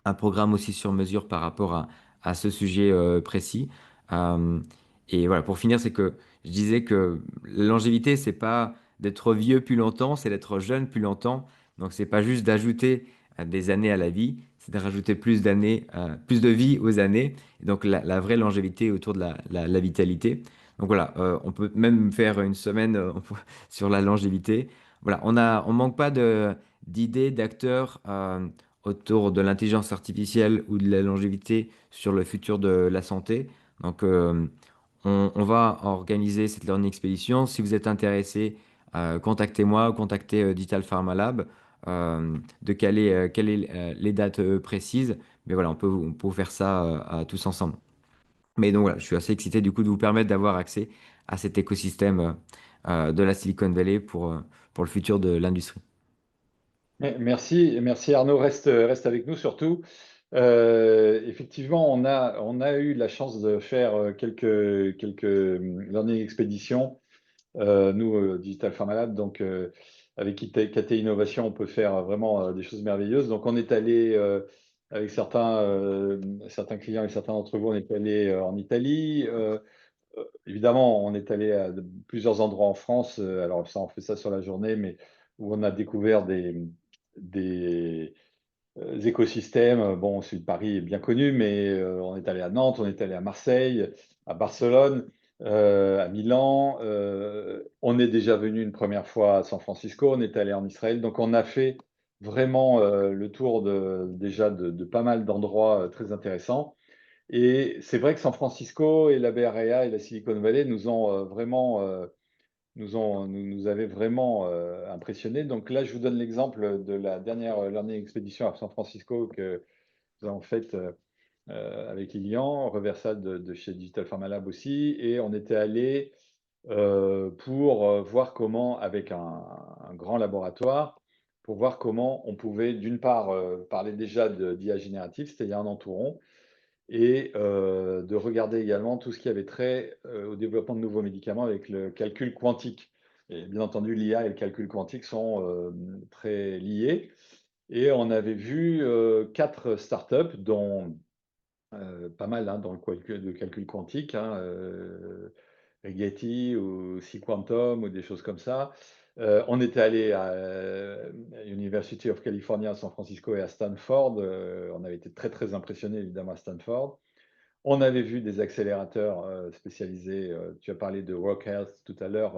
un programme aussi sur mesure par rapport à ce sujet précis. Euh, et voilà, pour finir, c'est que je disais que la longévité, c'est pas d'être vieux plus longtemps, c'est d'être jeune plus longtemps. Donc, c'est pas juste d'ajouter des années à la vie, c'est de rajouter plus d'années, plus de vie aux années. Et donc, la vraie longévité autour de la vitalité. Donc voilà, on peut même faire une semaine sur la longévité. Voilà, on manque pas d'idées, d'acteurs. Autour de l'intelligence artificielle ou de la longévité sur le futur de la santé. Donc, on va organiser cette learning expédition. Si vous êtes intéressé, contactez-moi, contactez Digital Pharma Lab, caler les dates précises. Mais voilà, on peut faire ça tous ensemble. Mais donc voilà, je suis assez excité du coup de vous permettre d'avoir accès à cet écosystème de la Silicon Valley pour le futur de l'industrie. Merci, merci Arnaud, reste avec nous surtout. Effectivement, on a eu la chance de faire quelques learning expéditions, nous, Digital Pharma Lab, donc avec KT Innovation, on peut faire vraiment des choses merveilleuses. Donc on est allé avec certains clients et certains d'entre vous, on est allé en Italie. Évidemment, on est allé à plusieurs endroits en France. Alors ça, on fait ça sur la journée, mais où on a découvert des écosystèmes. Bon, celui de Paris est bien connu, mais on est allé à Nantes, on est allé à Marseille, à Barcelone, à Milan. On est déjà venu une première fois à San Francisco, on est allé en Israël. Donc, on a fait vraiment le tour déjà de pas mal d'endroits très intéressants. Et c'est vrai que San Francisco et la Bay Area et la Silicon Valley nous ont vraiment nous avait vraiment impressionnés. Donc là, je vous donne l'exemple de la dernière learning expédition à San Francisco que nous avons faite avec Lilian, Reversal de chez Digital Pharma Lab aussi. Et on était allé pour voir comment, avec un grand laboratoire, pour voir comment on pouvait, d'une part, parler déjà d'IA générative, c'est-à-dire un entouron, et de regarder également tout ce qui avait trait au développement de nouveaux médicaments avec le calcul quantique. Et bien entendu, l'IA et le calcul quantique sont très liés. Et on avait vu 4 startups, dont pas mal dans le calcul quantique, Rigetti ou Sequantum ou des choses comme ça. On était allé à University of California à San Francisco et à Stanford. On avait été très très impressionnés évidemment à Stanford. On avait vu des accélérateurs spécialisés. Tu as parlé de Rock Health tout à l'heure.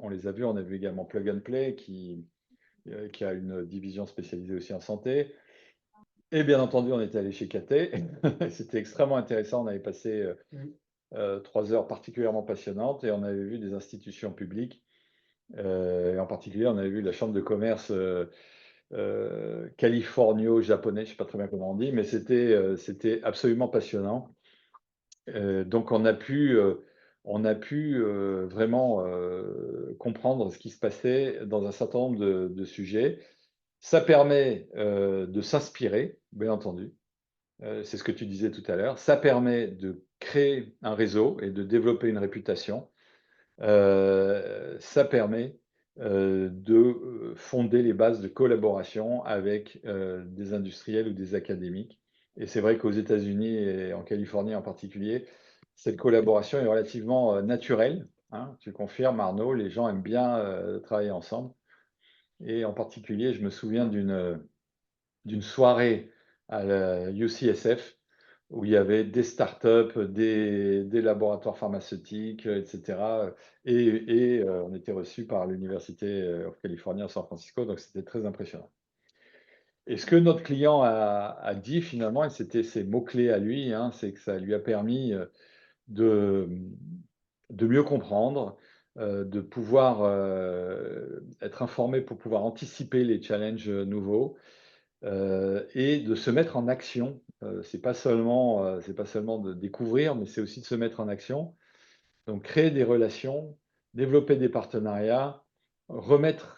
On les a vus. On a vu également Plug and Play qui a une division spécialisée aussi en santé. Et bien entendu, on est allé chez KT. C'était extrêmement intéressant. On avait passé 3 heures particulièrement passionnantes et on avait vu des institutions publiques. Et en particulier, on avait vu la Chambre de commerce californio-japonais. Je ne sais pas très bien comment on dit, mais c'était absolument passionnant. Donc on a pu vraiment comprendre ce qui se passait dans un certain nombre de sujets. Ça permet de s'inspirer, bien entendu. C'est ce que tu disais tout à l'heure. Ça permet de créer un réseau et de développer une réputation. Ça permet de fonder les bases de collaboration avec des industriels ou des académiques. Et c'est vrai qu'aux États-Unis et en Californie en particulier, cette collaboration est relativement naturelle. hein. Tu confirmes, Arnaud, les gens aiment bien travailler ensemble. Et en particulier, je me souviens d'une soirée à la UCSF où il y avait des startups, des laboratoires pharmaceutiques, etc. On était reçus par l'Université of California à San Francisco, donc c'était très impressionnant. Et ce que notre client a dit finalement, et c'était ses mots-clés à lui, hein, c'est que ça lui a permis de, de mieux comprendre, de pouvoir être informé pour pouvoir anticiper les challenges nouveaux et de se mettre en action. C'est pas seulement de découvrir, mais c'est aussi de se mettre en action. Donc créer des relations, développer des partenariats, remettre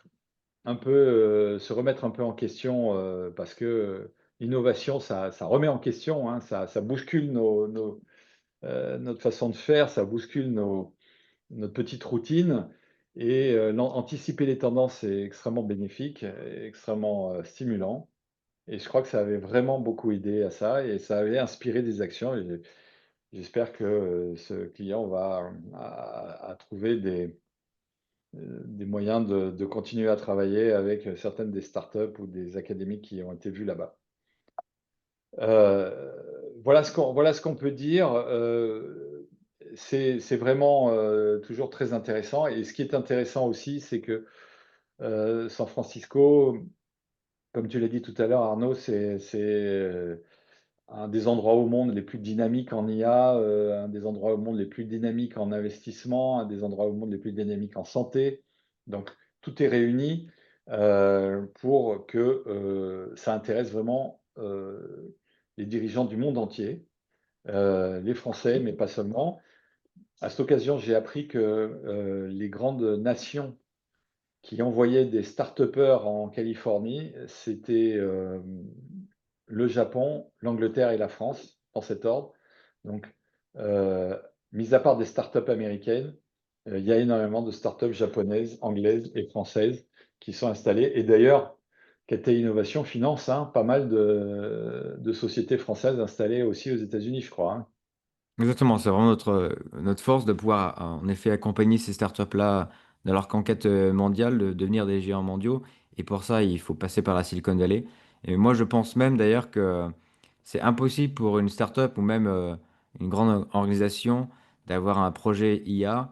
se remettre un peu en question parce que l'innovation, ça remet en question, hein, ça bouscule notre façon de faire, ça bouscule notre petite routine. Et anticiper les tendances, c'est extrêmement bénéfique, et extrêmement stimulant. Et je crois que ça avait vraiment beaucoup aidé à ça et ça avait inspiré des actions. Et j'espère que ce client va à trouver des moyens de continuer à travailler avec certaines des startups ou des académies qui ont été vues là-bas. Euh, voilà ce qu'on peut dire. C'est vraiment toujours très intéressant. Et ce qui est intéressant aussi, c'est que San Francisco, comme tu l'as dit tout à l'heure, Arnaud, c'est un des endroits au monde les plus dynamiques en IA, un des endroits au monde les plus dynamiques en investissement, un des endroits au monde les plus dynamiques en santé. Donc, tout est réuni pour que ça intéresse vraiment les dirigeants du monde entier, les Français, mais pas seulement. À cette occasion, j'ai appris que les grandes nations qui envoyait des start-upers en Californie, c'était le Japon, l'Angleterre et la France, dans cet ordre. Donc, euh, mis à part des start-up américaines, il y a énormément de start-up japonaises, anglaises et françaises qui sont installées. Et d'ailleurs, KT Innovation finance pas mal de sociétés françaises installées aussi aux États-Unis, je crois, hein. Exactement, c'est vraiment notre force de pouvoir en effet accompagner ces startups-là dans leur conquête mondiale, de devenir des géants mondiaux. Et pour ça, il faut passer par la Silicon Valley. Et moi, je pense même d'ailleurs que c'est impossible pour une startup ou même une grande organisation d'avoir un projet IA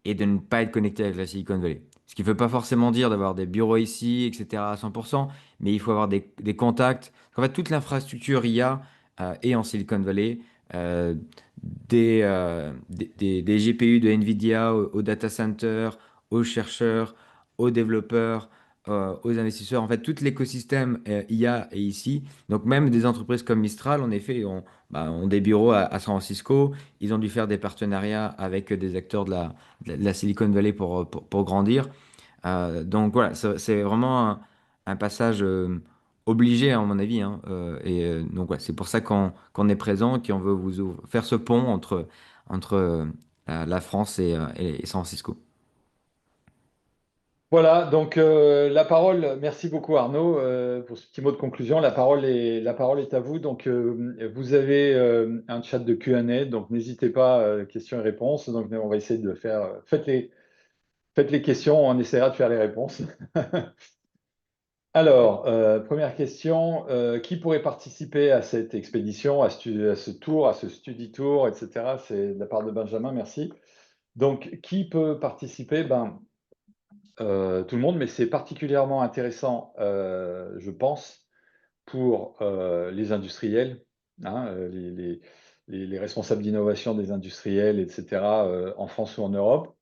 et de ne pas être connecté avec la Silicon Valley. Ce qui ne veut pas forcément dire d'avoir des bureaux ici, etc. à 100%, mais il faut avoir des contacts. En fait, toute l'infrastructure IA est en Silicon Valley. Euh, des GPU de NVIDIA aux data centers, aux chercheurs, aux développeurs, aux investisseurs. En fait, tout l'écosystème IA est ici. Donc, même des entreprises comme Mistral, en effet, ont des bureaux à San Francisco. Ils ont dû faire des partenariats avec des acteurs de la Silicon Valley pour grandir. Donc voilà, c'est vraiment un passage obligé, à mon avis, hein. Donc ouais, c'est pour ça qu'on est présent, qu'on veut faire ce pont entre la France et San Francisco. Voilà, donc la parole, merci beaucoup Arnaud pour ce petit mot de conclusion. La parole est à vous. Donc vous avez un chat de Q&A, donc n'hésitez pas, questions et réponses. Donc on va essayer de faire, faites les questions, on essaiera de faire les réponses. Alors, première question, qui pourrait participer à cette expédition, à ce tour, à ce study tour, etc. C'est de la part de Benjamin, merci. Donc, qui peut participer? Ben, tout le monde, mais c'est particulièrement intéressant, je pense, pour les industriels, hein, les responsables d'innovation des industriels, etc., en France ou en Europe.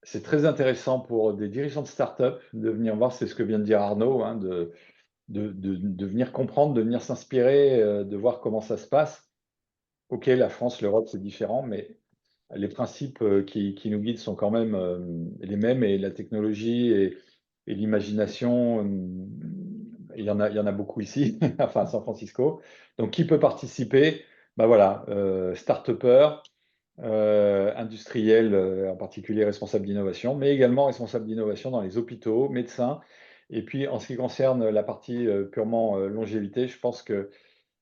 C'est très intéressant pour des dirigeants de start-up de venir voir, c'est ce que vient de dire Arnaud, hein, de venir comprendre, de venir s'inspirer, de voir comment ça se passe. OK, la France, l'Europe, c'est différent, mais les principes qui nous guident sont quand même les mêmes et la technologie et l'imagination, il y en a beaucoup ici, enfin à San Francisco. Donc, qui peut participer? Ben voilà, start-upper, industriel, en particulier responsable d'innovation, mais également responsable d'innovation dans les hôpitaux, médecins. Et puis, en ce qui concerne la partie purement longévité, je pense que,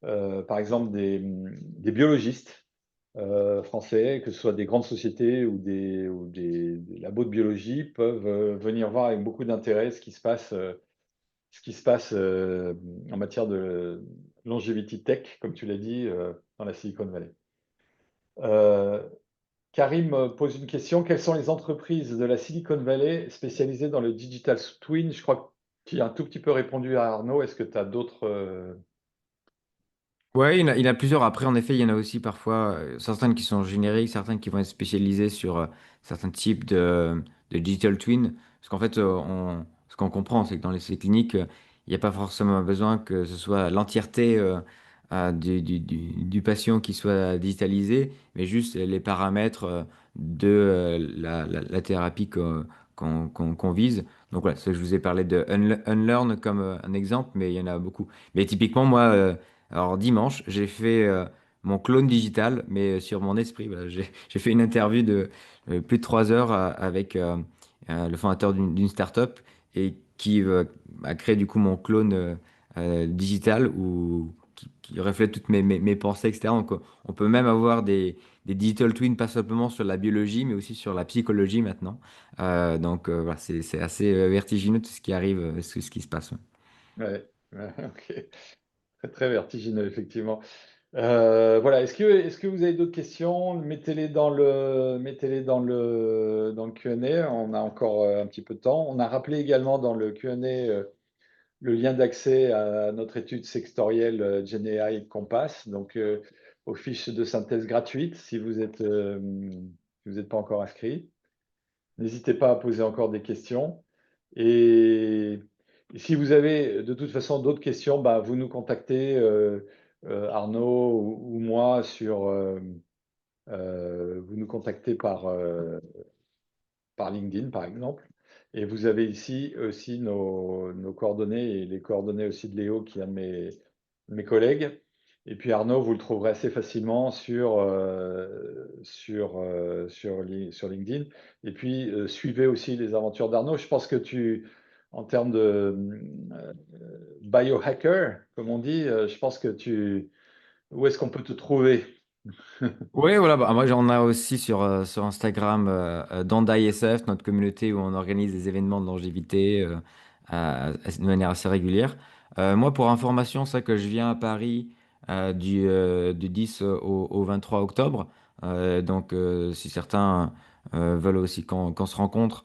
par exemple, des biologistes français, que ce soit des grandes sociétés des labos de biologie, peuvent venir voir avec beaucoup d'intérêt ce qui se passe en matière de longevity tech, comme tu l'as dit, dans la Silicon Valley. Euh, Karim pose une question. Quelles sont les entreprises de la Silicon Valley spécialisées dans le digital twin? Je crois que tu as un tout petit peu répondu à Arnaud. Est-ce que tu as d'autres Ouais, il y en a plusieurs. Après, en effet, il y en a aussi parfois certaines qui sont génériques, certaines qui vont être spécialisées sur certains types de digital twin. Parce qu'en fait, ce qu'on comprend, c'est que dans les essais cliniques, il n'y a pas forcément besoin que ce soit l'entièreté du patient qui soit digitalisée, mais juste les paramètres de la thérapie qu'on vise. Donc voilà, ça, je vous ai parlé de Unlearn comme un exemple, mais il y en a beaucoup. Mais typiquement, moi, alors dimanche, j'ai fait mon clone digital, mais sur mon esprit. Voilà, j'ai fait une interview de plus de 3 heures avec le fondateur d'une startup et qui a créé du coup mon clone digital qui reflète toutes mes pensées, etc. Donc on peut même avoir des digital twins, pas simplement sur la biologie, mais aussi sur la psychologie maintenant. Donc voilà, c'est assez vertigineux tout ce qui arrive, ce qui se passe. Ouais. ouais, ouais, ok. Très, très vertigineux, effectivement. Voilà. Est-ce que vous avez d'autres questions? Mettez-les dans le Q&A. On a encore un petit peu de temps. On a rappelé également dans le Q&A le lien d'accès à notre étude sectorielle GenAI Compass, donc aux fiches de synthèse gratuites si vous n'êtes pas encore inscrit. N'hésitez pas à poser encore des questions. Et, et si vous avez de toute façon d'autres questions, bah, vous nous contactez, Arnaud ou moi, vous nous contactez par LinkedIn, par exemple. Et vous avez ici aussi nos coordonnées et les coordonnées aussi de Léo, qui est un de mes collègues. Et puis Arnaud, vous le trouverez assez facilement sur LinkedIn. Et puis suivez aussi les aventures d'Arnaud. Je pense que en termes de biohacker, comme on dit, je pense que où est-ce qu'on peut te trouver? Oui, voilà, bah, moi j'en ai aussi sur Instagram d'AndaiSF, notre communauté où on organise des événements de longévité de manière assez régulière. Moi, pour information, c'est que je viens à Paris du 10 au 23 octobre. Donc, si certains veulent aussi qu'on se rencontre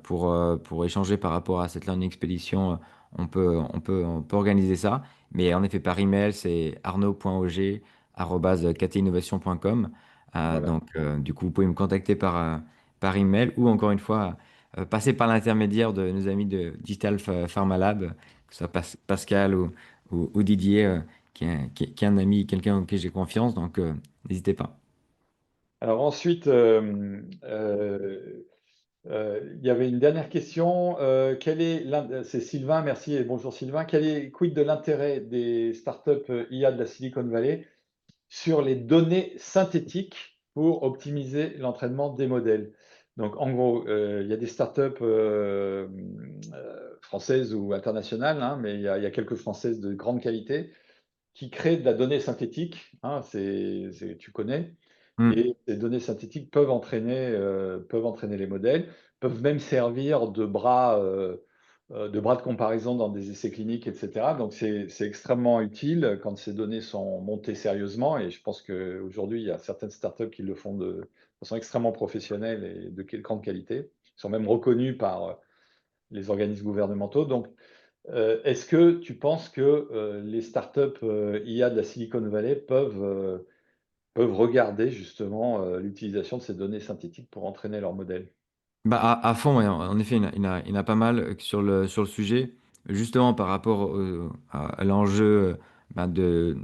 pour échanger par rapport à cette learning expédition, on peut organiser ça. Mais en effet, par email, c'est arnaud.auger@ktinnovation.com. Voilà. Donc, du coup, vous pouvez me contacter par email ou encore une fois, passer par l'intermédiaire de nos amis de Digital Pharma Lab, que ce soit Pascal ou Didier, qui est un ami, quelqu'un auquel j'ai confiance. Donc, n'hésitez pas. Alors ensuite, il y avait une dernière question. C'est Sylvain, merci et bonjour Sylvain. Quid de l'intérêt des startups IA de la Silicon Valley sur les données synthétiques pour optimiser l'entraînement des modèles? Donc en gros, il y a des startups françaises ou internationales, hein, mais il y a quelques françaises de grande qualité qui créent de la donnée synthétique, hein, tu connais. Hmm. Et ces données synthétiques peuvent entraîner les modèles, peuvent même servir de bras de comparaison dans des essais cliniques, etc. Donc c'est extrêmement utile quand ces données sont montées sérieusement. Et je pense qu'aujourd'hui, il y a certaines startups qui le font de façon extrêmement professionnelle et de grande qualité. Ils sont même reconnus par les organismes gouvernementaux. Donc, est-ce que tu penses que les startups IA de la Silicon Valley peuvent regarder justement l'utilisation de ces données synthétiques pour entraîner leur modèle? Bah, à fond, ouais. En effet, il y en a pas mal sur le sujet, justement par rapport à l'enjeu bah, de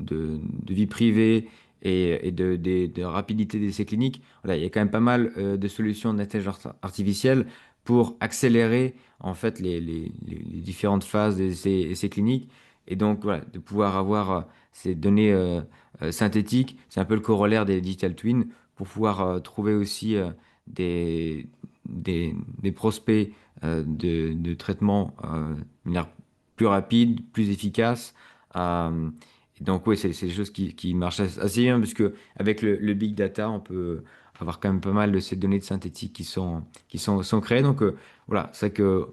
vie privée et de rapidité d'essais cliniques. Voilà, il y a quand même pas mal de solutions d'intelligence artificielle pour accélérer en fait les différentes phases des essais cliniques. Et donc, voilà, de pouvoir avoir ces données synthétiques, c'est un peu le corollaire des digital twins pour pouvoir trouver aussi des prospects de traitement de manière plus rapide, plus efficace, euh, Et donc, oui, c'est des choses qui marchent assez bien, parce que avec le big data, on peut avoir quand même pas mal de ces données de synthétiques sont créées. Donc, voilà, c'est que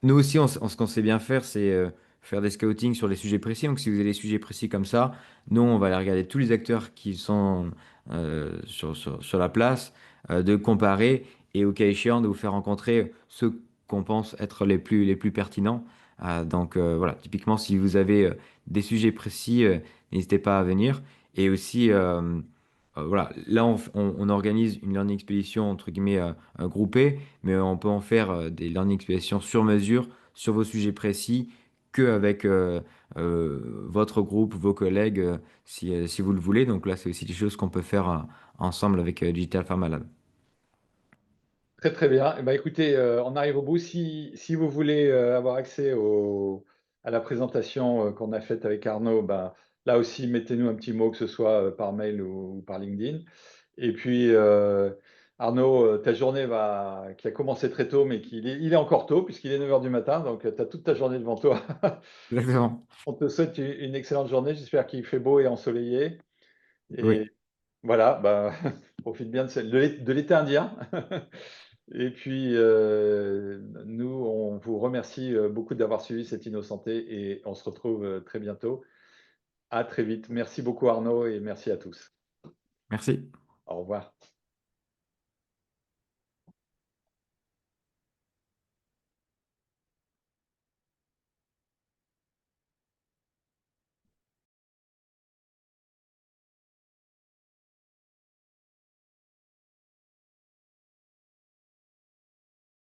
nous aussi, ce qu'on sait bien faire, c'est faire des scouting sur les sujets précis. Donc, si vous avez des sujets précis comme ça, nous, on va aller regarder tous les acteurs qui sont sur la place, de comparer et au cas échéant, de vous faire rencontrer ceux qu'on pense être les plus pertinents. Donc, voilà, typiquement, si vous avez des sujets précis, n'hésitez pas à venir. Et aussi, voilà, là, on organise une learning expédition, entre guillemets, groupée, mais on peut en faire des learning expéditions sur mesure, sur vos sujets précis, qu'avec votre groupe, vos collègues, si vous le voulez. Donc là, c'est aussi des choses qu'on peut faire ensemble avec Digital Pharma Lab. Très, très bien. Eh ben, écoutez, on arrive au bout. Si vous voulez, avoir accès à la présentation, qu'on a faite avec Arnaud, ben, là aussi, mettez-nous un petit mot, que ce soit, par mail ou par LinkedIn. Et puis, Arnaud, ta journée qui a commencé très tôt, mais il est encore tôt puisqu'il est 9 heures du matin, donc tu as toute ta journée devant toi. Exactement. On te souhaite une excellente journée. J'espère qu'il fait beau et ensoleillé. Oui, Et voilà, bah, profite bien de l'été indien. Et puis, nous, on vous remercie beaucoup d'avoir suivi cette InnoSanté et on se retrouve très bientôt. À très vite. Merci beaucoup Arnaud et merci à tous. merci. Au revoir.